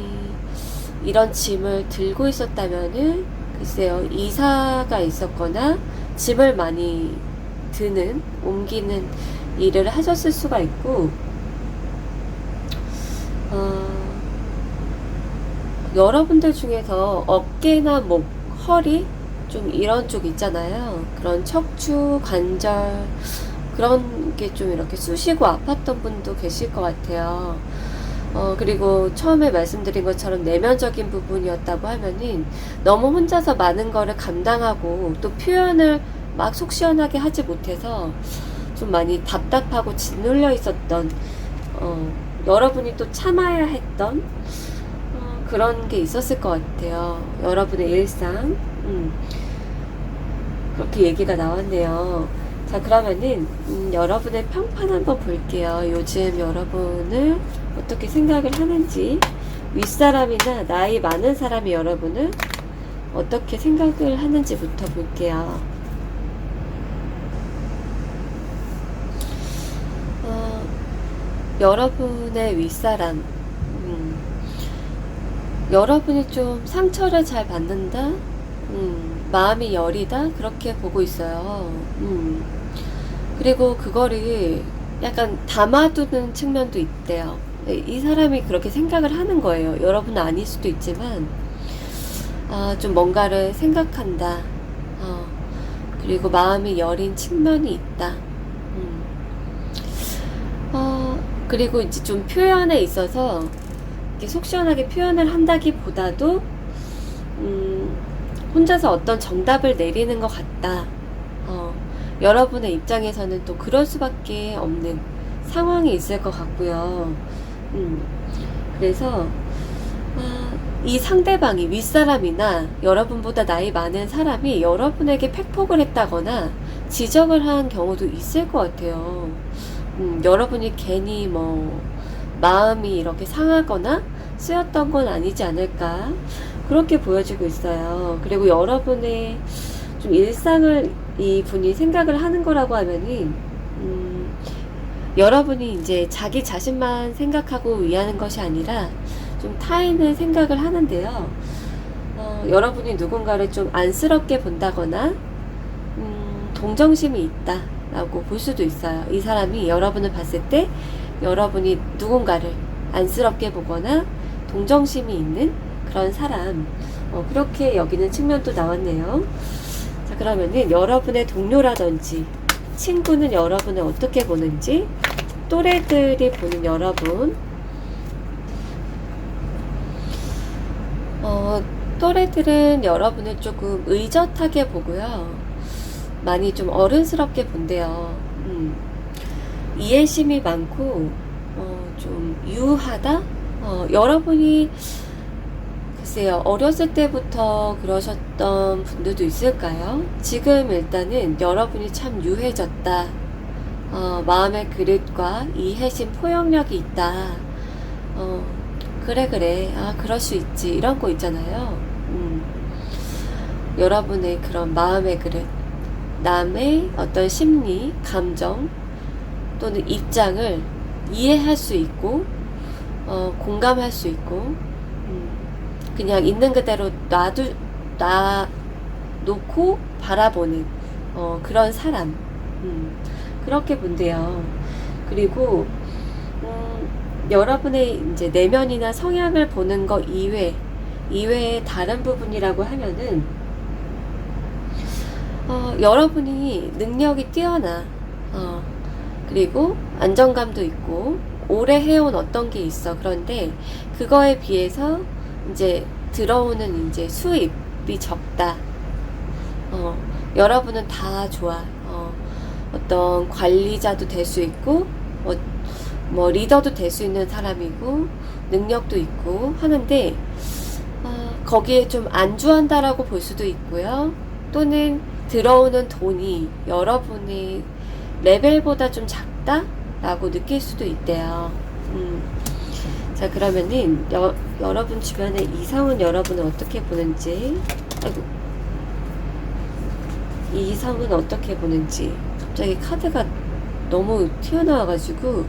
이런 짐을 들고 있었다면은 글쎄요, 이사가 있었거나 짐을 많이 옮기는 일을 하셨을 수가 있고, 여러분들 중에서 어깨나 목, 허리 좀 이런 쪽 있잖아요. 그런 척추, 관절 그런 게 좀 이렇게 쑤시고 아팠던 분도 계실 것 같아요. 그리고 처음에 말씀드린 것처럼 내면적인 부분이었다고 하면은 너무 혼자서 많은 거를 감당하고 또 표현을 막 속 시원하게 하지 못해서 좀 많이 답답하고 짓눌려 있었던 여러분이 또 참아야 했던 그런 게 있었을 것 같아요. 여러분의 일상 그렇게 얘기가 나왔네요. 자, 그러면은 여러분의 평판 한번 볼게요. 요즘 여러분을 어떻게 생각을 하는지, 윗사람이나 나이 많은 사람이 여러분을 어떻게 생각을 하는지부터 볼게요. 여러분의 윗사람, 여러분이 좀 상처를 잘 받는다, 마음이 여리다, 그렇게 보고 있어요. 그리고 그거를 약간 담아두는 측면도 있대요. 이 사람이 그렇게 생각을 하는 거예요. 여러분은 아닐 수도 있지만, 좀 뭔가를 생각한다. 그리고 마음이 여린 측면이 있다. 그리고 이제 좀 표현에 있어서 이렇게 속 시원하게 표현을 한다기보다도 혼자서 어떤 정답을 내리는 것 같다. 여러분의 입장에서는 또 그럴 수밖에 없는 상황이 있을 것 같고요. 그래서 이 상대방이 윗사람이나 여러분보다 나이 많은 사람이 여러분에게 팩폭을 했다거나 지적을 한 경우도 있을 것 같아요. 여러분이 괜히 마음이 이렇게 상하거나 쓰였던 건 아니지 않을까 그렇게 보여지고 있어요. 그리고 여러분의 좀 일상을 이 분이 생각을 하는 거라고 하면은 여러분이 이제 자기 자신만 생각하고 위하는 것이 아니라 좀 타인을 생각을 하는데요. 여러분이 누군가를 좀 안쓰럽게 본다거나 동정심이 있다 라고 볼 수도 있어요. 이 사람이 여러분을 봤을 때 여러분이 누군가를 안쓰럽게 보거나 동정심이 있는 그런 사람, 그렇게 여기는 측면도 나왔네요. 자, 그러면은 여러분의 동료라든지 친구는 여러분을 어떻게 보는지, 또래들이 보는 여러분, 또래들은 여러분을 조금 의젓하게 보고요. 많이 좀 어른스럽게 본대요. 이해심이 많고 좀 유하다? 여러분이 글쎄요, 어렸을 때부터 그러셨던 분들도 있을까요? 지금 일단은 여러분이 참 유해졌다. 마음의 그릇과 이해심, 포용력이 있다. 그래. 그럴 수 있지. 이런 거 있잖아요. 여러분의 그런 마음의 그릇, 남의 어떤 심리, 감정 또는 입장을 이해할 수 있고 공감할 수 있고 그냥 있는 그대로 놓고 바라보는 그런 사람, 그렇게 본대요. 그리고 여러분의 이제 내면이나 성향을 보는 것 이외의 다른 부분이라고 하면은 여러분이 능력이 뛰어나, 그리고 안정감도 있고 오래 해온 어떤 게 있어. 그런데 그거에 비해서 이제 들어오는 이제 수입이 적다. 여러분은 다 좋아. 어떤 관리자도 될 수 있고, 뭐 리더도 될 수 있는 사람이고, 능력도 있고 하는데, 거기에 좀 안주한다라고 볼 수도 있고요. 또는 들어오는 돈이 여러분의 레벨보다 좀 작다라고 느낄 수도 있대요. 자, 그러면은 여러분 주변의 이성은 여러분을 어떻게 보는지, 아이고, 이 이성은 어떻게 보는지. 갑자기 카드가 너무 튀어나와가지고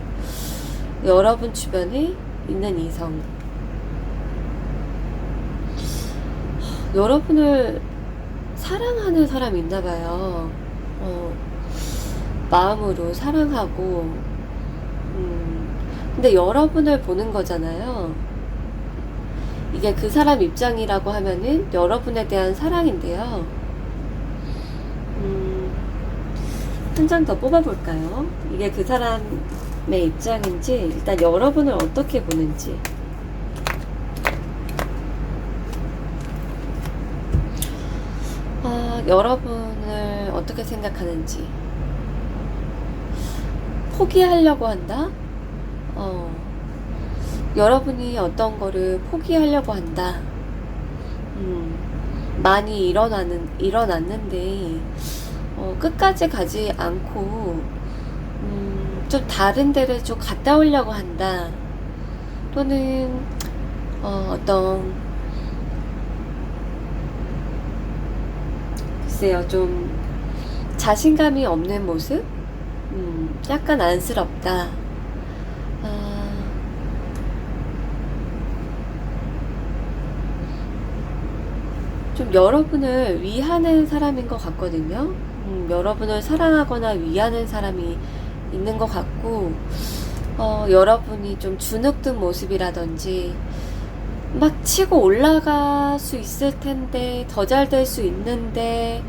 여러분 주변에 있는 이성, 여러분을 사랑하는 사람이 있나봐요. 마음으로 사랑하고, 근데 여러분을 보는 거잖아요. 이게 그 사람 입장이라고 하면은 여러분에 대한 사랑인데요. 한 장 더 뽑아볼까요? 이게 그 사람의 입장인지, 일단 여러분을 어떻게 보는지. 여러분을 어떻게 생각하는지. 포기하려고 한다? 여러분이 어떤 거를 포기하려고 한다. 많이 일어났는데, 끝까지 가지 않고, 좀 다른 데를 좀 갔다 오려고 한다. 또는, 글쎄요, 좀 자신감이 없는 모습? 약간 안쓰럽다. 좀 여러분을 위하는 사람인 것 같거든요. 여러분을 사랑하거나 위하는 사람이 있는 것 같고, 여러분이 좀 주눅든 모습이라든지, 막 치고 올라갈 수 있을 텐데, 더 잘 될 수 있는데,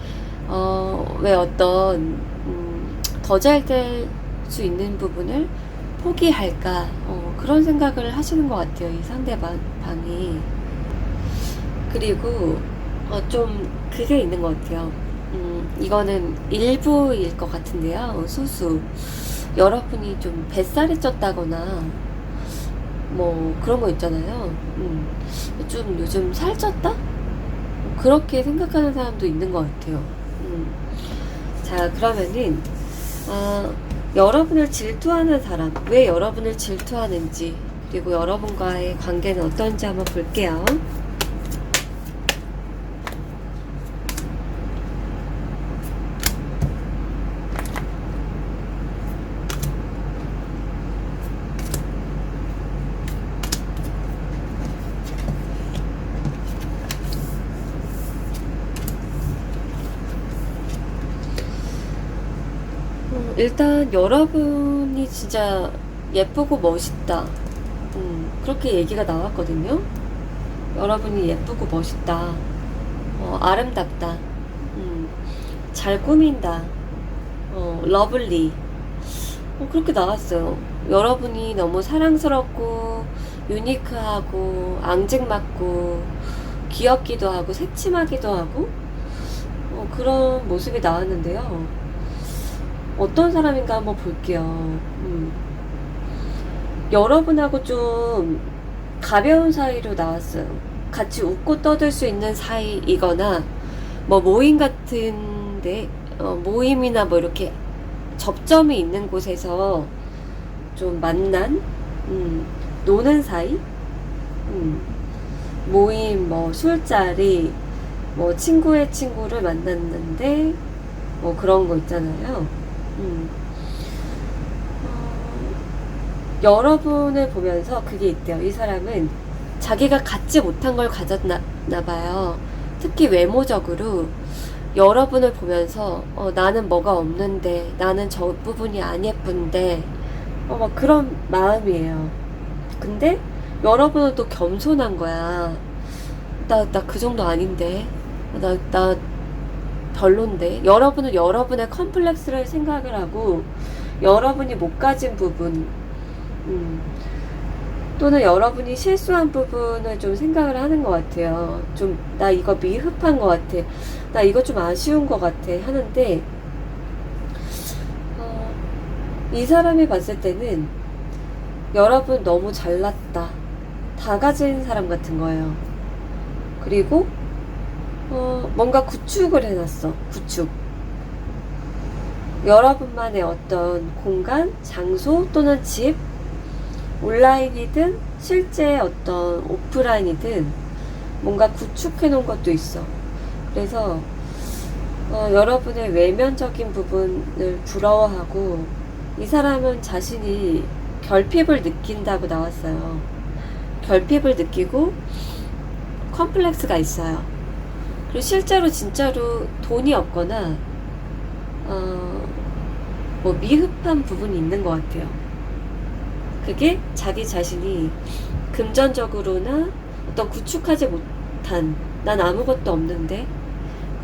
왜 어떤, 더 잘 될 수 있는 부분을 포기할까? 그런 생각을 하시는 것 같아요, 이 상대방이. 그리고, 좀, 그게 있는 것 같아요. 이거는 일부일 것 같은데요, 소수. 여러분이 좀 뱃살이 쪘다거나, 뭐, 그런 거 있잖아요. 좀 요즘 살쪘다? 그렇게 생각하는 사람도 있는 것 같아요. 자, 그러면은, 여러분을 질투하는 사람, 왜 여러분을 질투하는지, 그리고 여러분과의 관계는 어떤지 한번 볼게요. 일단 여러분이 진짜 예쁘고 멋있다. 그렇게 얘기가 나왔거든요. 여러분이 예쁘고 멋있다. 아름답다. 잘 꾸민다. 러블리. 그렇게 나왔어요. 여러분이 너무 사랑스럽고 유니크하고 앙증맞고 귀엽기도 하고 새침하기도 하고 그런 모습이 나왔는데요. 어떤 사람인가 한번 볼게요. 여러분하고 좀 가벼운 사이로 나왔어요. 같이 웃고 떠들 수 있는 사이이거나 뭐 모임 같은데 모임이나 뭐 이렇게 접점이 있는 곳에서 좀 만난 노는 사이, 모임 뭐 술자리 뭐 친구의 친구를 만났는데 뭐 그런 거 있잖아요. 여러분을 보면서 그게 있대요. 이 사람은 자기가 갖지 못한 걸 가졌나 봐요. 특히 외모적으로 여러분을 보면서 나는 뭐가 없는데, 나는 저 부분이 안 예쁜데, 막 그런 마음이에요. 근데 여러분은 또 겸손한 거야. 나 그 정도 아닌데, 나 별론데. 여러분은 여러분의 컴플렉스를 생각을 하고 여러분이 못 가진 부분, 또는 여러분이 실수한 부분을 좀 생각을 하는 것 같아요. 좀, 나 이거 미흡한 것 같아. 나 이거 좀 아쉬운 것 같아. 하는데, 이 사람이 봤을 때는 여러분 너무 잘났다. 다 가진 사람 같은 거예요. 그리고, 뭔가 구축을 해놨어. 구축. 여러분만의 어떤 공간, 장소 또는 집, 온라인이든 실제 어떤 오프라인이든 뭔가 구축해 놓은 것도 있어. 그래서 여러분의 외면적인 부분을 부러워하고 이 사람은 자신이 결핍을 느낀다고 나왔어요. 결핍을 느끼고 컴플렉스가 있어요. 그리고 실제로 진짜로 돈이 없거나 뭐 미흡한 부분이 있는 것 같아요. 그게 자기 자신이 금전적으로나 어떤 구축하지 못한, 난 아무것도 없는데,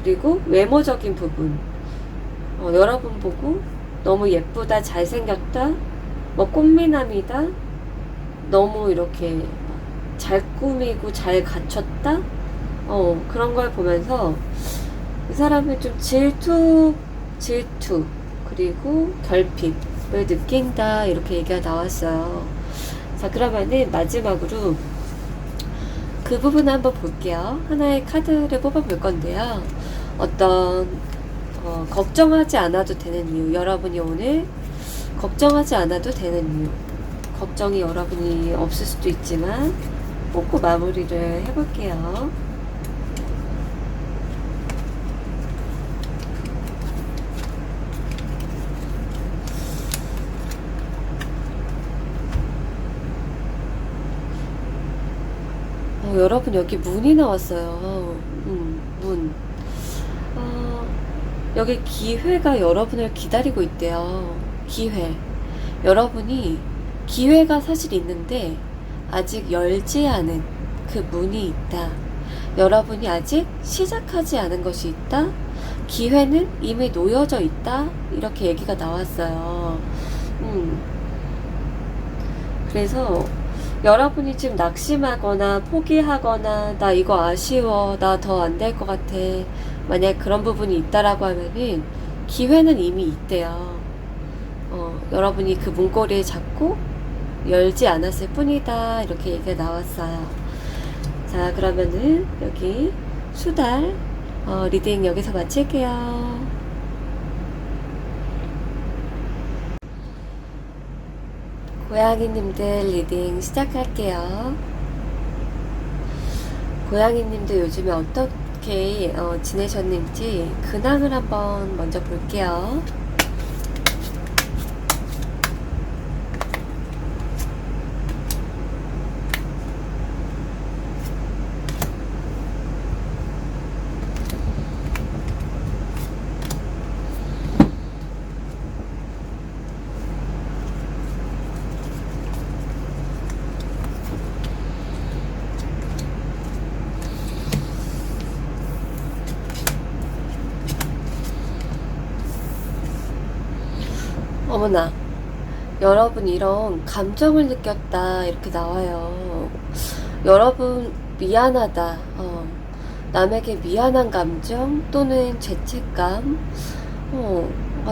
그리고 외모적인 부분, 여러분 보고 너무 예쁘다, 잘생겼다, 뭐 꽃미남이다, 너무 이렇게 잘 꾸미고 잘 갖췄다, 그런 걸 보면서 이 사람은 좀 질투, 그리고 결핍을 느낀다, 이렇게 얘기가 나왔어요. 자, 그러면은 마지막으로 그 부분을 한번 볼게요. 하나의 카드를 뽑아볼 건데요. 어떤 걱정하지 않아도 되는 이유, 여러분이 오늘 걱정하지 않아도 되는 이유, 걱정이 여러분이 없을 수도 있지만 뽑고 마무리를 해볼게요. 여러분 여기 문이 나왔어요. 문. 여기 기회가 여러분을 기다리고 있대요. 기회. 여러분이 기회가 사실 있는데 아직 열지 않은 그 문이 있다. 여러분이 아직 시작하지 않은 것이 있다. 기회는 이미 놓여져 있다. 이렇게 얘기가 나왔어요. 그래서 여러분이 지금 낙심하거나 포기하거나 나 이거 아쉬워, 나 더 안 될 것 같아, 만약 그런 부분이 있다라고 하면은 기회는 이미 있대요. 여러분이 그 문고리에 잡고 열지 않았을 뿐이다, 이렇게 얘기가 나왔어요. 자, 그러면은 여기 수달 리딩 여기서 마칠게요. 고양이님들 리딩 시작할게요. 고양이님들 요즘에 어떻게 지내셨는지 근황을 한번 먼저 볼게요. 어머나, 여러분 이런 감정을 느꼈다, 이렇게 나와요. 여러분 미안하다, 남에게 미안한 감정 또는 죄책감,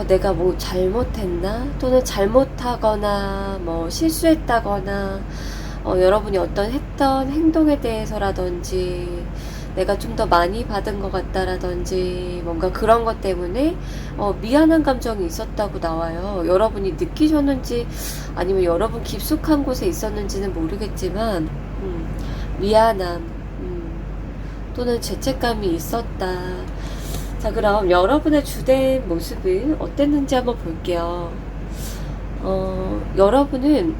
내가 뭐 잘못했나 또는 잘못하거나 뭐 실수했다거나, 여러분이 어떤 했던 행동에 대해서라든지 내가 좀 더 많이 받은 것 같다라든지 뭔가 그런 것 때문에 미안한 감정이 있었다고 나와요. 여러분이 느끼셨는지 아니면 여러분 깊숙한 곳에 있었는지는 모르겠지만 미안함 또는 죄책감이 있었다. 자, 그럼 여러분의 주된 모습은 어땠는지 한번 볼게요. 여러분은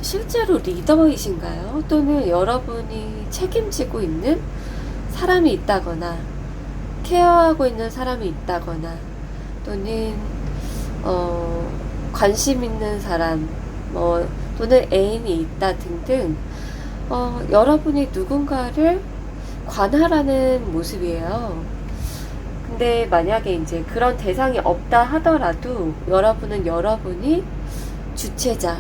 실제로 리더이신가요? 또는 여러분이 책임지고 있는 사람이 있다거나 케어하고 있는 사람이 있다거나 또는 관심 있는 사람 또는 애인이 있다 등등 여러분이 누군가를 관할하는 모습이에요. 근데 만약에 이제 그런 대상이 없다 하더라도 여러분은 여러분이 주체자,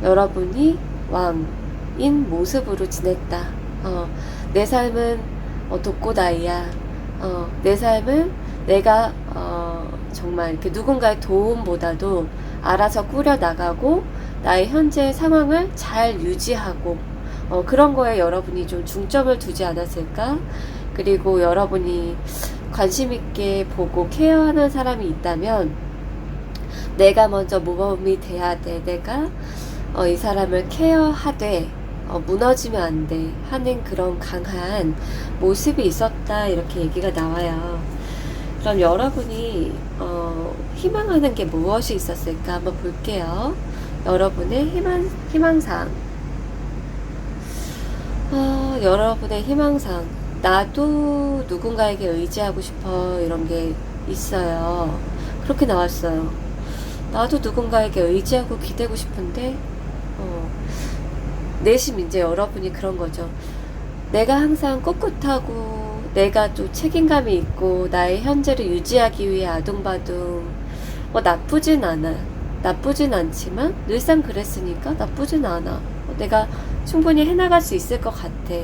여러분이 왕인 모습으로 지냈다. 내 삶은 독고다이야. 내 삶은 내가 정말 이렇게 누군가의 도움보다도 알아서 꾸려나가고 나의 현재 상황을 잘 유지하고 그런 거에 여러분이 좀 중점을 두지 않았을까? 그리고 여러분이 관심 있게 보고 케어하는 사람이 있다면 내가 먼저 모범이 돼야 돼. 내가 이 사람을 케어하되 무너지면 안 돼 하는 그런 강한 모습이 있었다, 이렇게 얘기가 나와요. 그럼 여러분이 희망하는 게 무엇이 있었을까 한번 볼게요. 여러분의 희망사항. 여러분의 희망사항. 나도 누군가에게 의지하고 싶어, 이런 게 있어요. 그렇게 나왔어요. 나도 누군가에게 의지하고 기대고 싶은데 내심 이제 여러분이 그런 거죠. 내가 항상 꿋꿋하고 내가 좀 책임감이 있고 나의 현재를 유지하기 위해 아둥바둥 나쁘진 않아. 나쁘진 않지만 늘상 그랬으니까 나쁘진 않아. 내가 충분히 해나갈 수 있을 것 같아.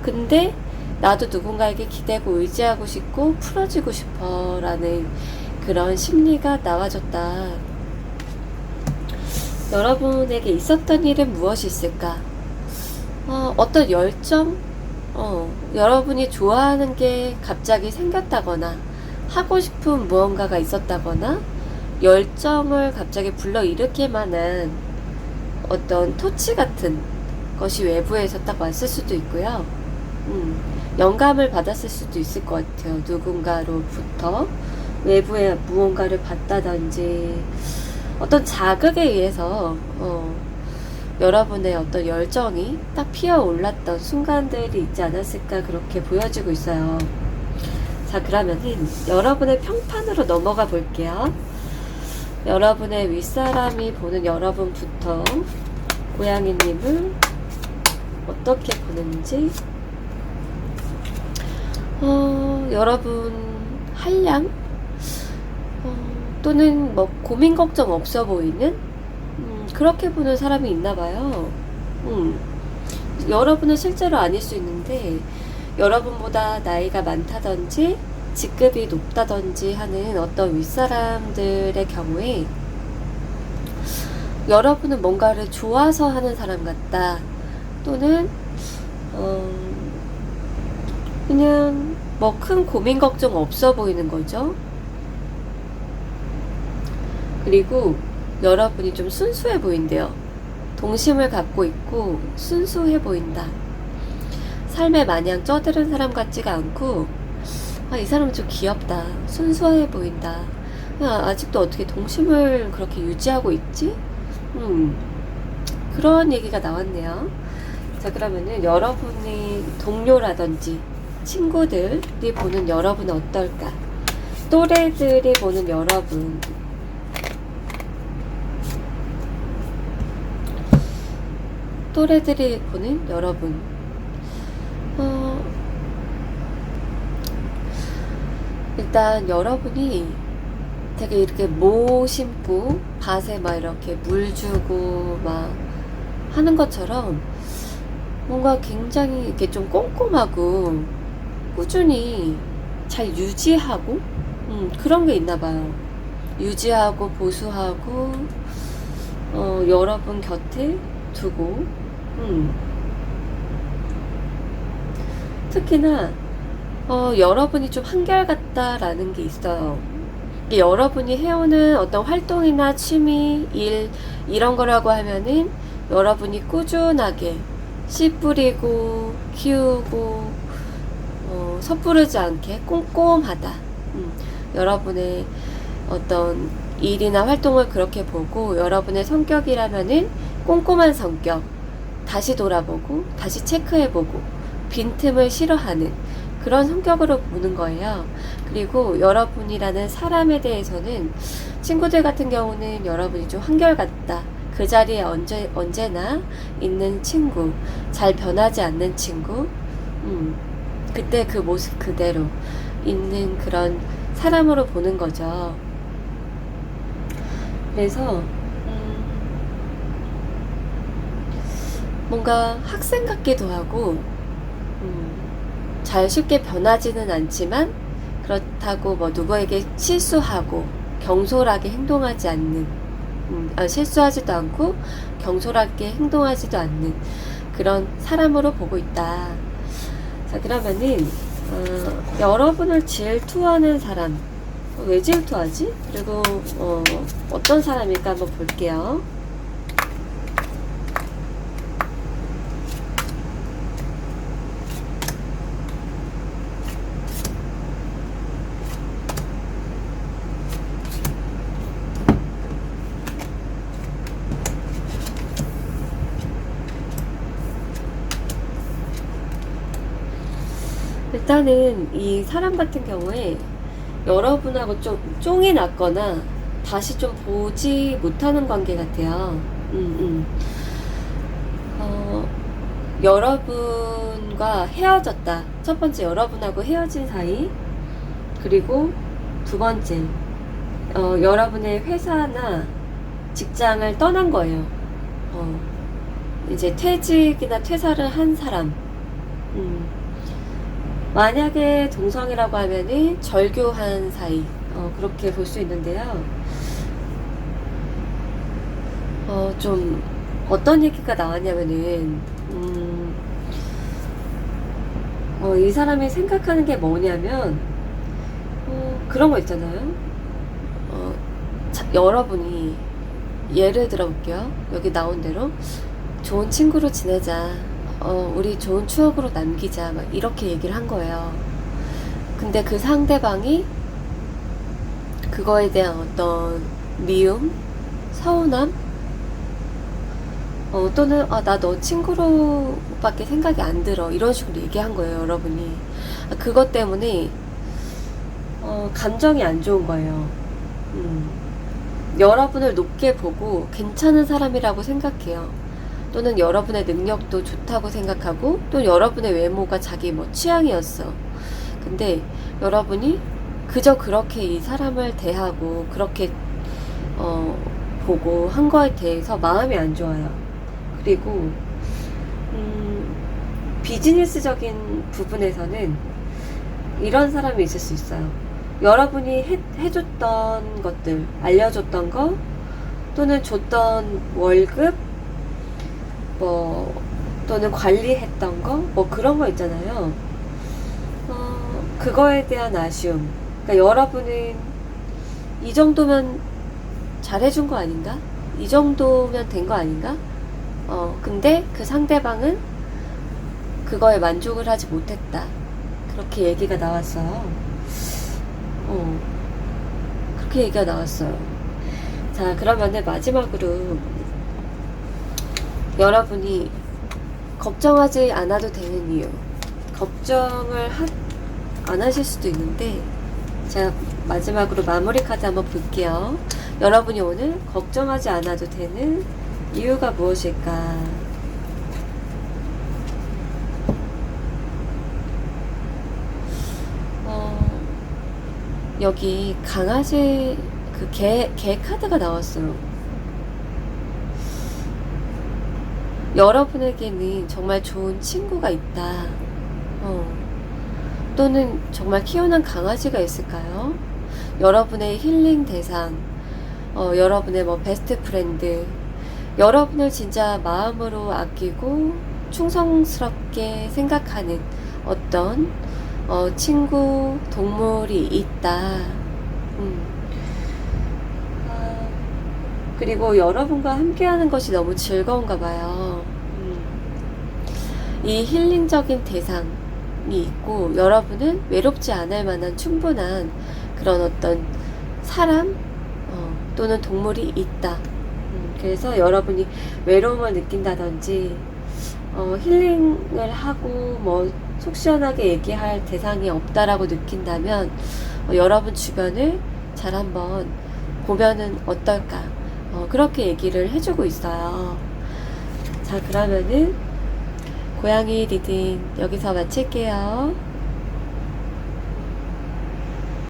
근데 나도 누군가에게 기대고 의지하고 싶고 풀어지고 싶어 라는 그런 심리가 나와줬다. 여러분에게 있었던 일은 무엇이 있을까? 어떤 열정? 여러분이 좋아하는 게 갑자기 생겼다거나 하고 싶은 무언가가 있었다거나 열정을 갑자기 불러일으킬 만한 어떤 토치 같은 것이 외부에서 딱 왔을 수도 있고요. 영감을 받았을 수도 있을 것 같아요. 누군가로부터 외부에 무언가를 봤다든지 어떤 자극에 의해서 여러분의 어떤 열정이 딱 피어올랐던 순간들이 있지 않았을까, 그렇게 보여지고 있어요. 자, 그러면은 여러분의 평판으로 넘어가 볼게요. 여러분의 윗사람이 보는 여러분부터 고양이님을 어떻게 보는지, 여러분 한량 또는 뭐 고민 걱정 없어 보이는 그렇게 보는 사람이 있나봐요. 여러분은 실제로 아닐 수 있는데 여러분보다 나이가 많다든지 직급이 높다든지 하는 어떤 윗사람들의 경우에 여러분은 뭔가를 좋아서 하는 사람 같다, 또는 그냥 뭐 큰 고민 걱정 없어 보이는 거죠. 그리고 여러분이 좀 순수해 보인대요. 동심을 갖고 있고 순수해 보인다. 삶에 마냥 쩌드른 사람 같지가 않고, 이 사람은 좀 귀엽다, 순수해 보인다, 아직도 어떻게 동심을 그렇게 유지하고 있지? 그런 얘기가 나왔네요. 자, 그러면은 여러분이 동료라든지 친구들이 보는 여러분은 어떨까? 또래들이 보는 여러분, 또래들이 보는 여러분, 일단 여러분이 되게 이렇게 모 심고 밭에 막 이렇게 물 주고 막 하는 것처럼 뭔가 굉장히 이렇게 좀 꼼꼼하고 꾸준히 잘 유지하고 그런 게 있나 봐요. 유지하고 보수하고 여러분 곁에 두고 특히나 여러분이 좀 한결같다라는 게 있어요. 이게 여러분이 해오는 어떤 활동이나 취미, 일 이런 거라고 하면은 여러분이 꾸준하게 씨 뿌리고 키우고 섣부르지 않게 꼼꼼하다. 여러분의 어떤 일이나 활동을 그렇게 보고 여러분의 성격이라면은 꼼꼼한 성격, 다시 돌아보고 다시 체크해보고 빈틈을 싫어하는 그런 성격으로 보는 거예요. 그리고 여러분이라는 사람에 대해서는 친구들 같은 경우는 여러분이 좀 한결같다, 그 자리에 언제나 있는 친구, 잘 변하지 않는 친구, 그때 그 모습 그대로 있는 그런 사람으로 보는 거죠. 그래서 뭔가 학생 같기도 하고, 잘 쉽게 변하지는 않지만, 그렇다고 뭐 누구에게 실수하고 경솔하게 행동하지 않는, 실수하지도 않고 경솔하게 행동하지도 않는 그런 사람으로 보고 있다. 자, 그러면은 여러분을 질투하는 사람, 왜 질투하지? 그리고 어떤 사람일까 한번 볼게요. 일단은 이 사람 같은 경우에 여러분하고 좀 쫑이 났거나 다시 좀 보지 못하는 관계 같아요. 여러분과 헤어졌다. 첫 번째, 여러분하고 헤어진 사이. 그리고 두 번째, 여러분의 회사나 직장을 떠난 거예요. 이제 퇴직이나 퇴사를 한 사람. 만약에 동성이라고 하면은 절교한 사이, 그렇게 볼 수 있는데요. 좀 어떤 얘기가 나왔냐면은 이 사람이 생각하는 게 뭐냐면 그런 거 있잖아요. 여러분이 예를 들어 볼게요. 여기 나온 대로 좋은 친구로 지내자, 우리 좋은 추억으로 남기자, 막 이렇게 얘기를 한 거예요. 근데 그 상대방이 그거에 대한 어떤 미움, 서운함, 또는 나 너 친구로밖에 생각이 안 들어, 이런 식으로 얘기한 거예요. 여러분이 그것 때문에 감정이 안 좋은 거예요. 여러분을 높게 보고 괜찮은 사람이라고 생각해요. 또는 여러분의 능력도 좋다고 생각하고, 또 여러분의 외모가 자기 뭐 취향이었어. 근데 여러분이 그저 그렇게 이 사람을 대하고 그렇게 보고 한 거에 대해서 마음이 안 좋아요. 그리고 비즈니스적인 부분에서는 이런 사람이 있을 수 있어요. 여러분이 해줬던 것들, 알려줬던 거, 또는 줬던 월급, 또는 관리했던 거, 그런 거 있잖아요. 그거에 대한 아쉬움. 그러니까 여러분은 이 정도면 잘해준 거 아닌가? 이 정도면 된 거 아닌가? 근데 그 상대방은 그거에 만족을 하지 못했다. 그렇게 얘기가 나왔어요. 그렇게 얘기가 나왔어요. 자, 그러면은 마지막으로 여러분이 걱정하지 않아도 되는 이유, 걱정을 안 하실 수도 있는데, 제가 마지막으로 마무리 카드 한번 볼게요. 여러분이 오늘 걱정하지 않아도 되는 이유가 무엇일까? 여기 강아지 개 카드가 나왔어요. 여러분에게는 정말 좋은 친구가 있다. 또는 정말 키우는 강아지가 있을까요? 여러분의 힐링 대상, 여러분의 뭐 베스트 프렌드, 여러분을 진짜 마음으로 아끼고 충성스럽게 생각하는 어떤 친구, 동물이 있다. 그리고 여러분과 함께하는 것이 너무 즐거운가 봐요. 이 힐링적인 대상이 있고, 여러분은 외롭지 않을 만한 충분한 그런 어떤 사람 또는 동물이 있다. 그래서 여러분이 외로움을 느낀다든지 힐링을 하고 뭐 속 시원하게 얘기할 대상이 없다라고 느낀다면 여러분 주변을 잘 한번 보면은 어떨까, 그렇게 얘기를 해주고 있어요. 자, 그러면은 고양이 리딩 여기서 마칠게요.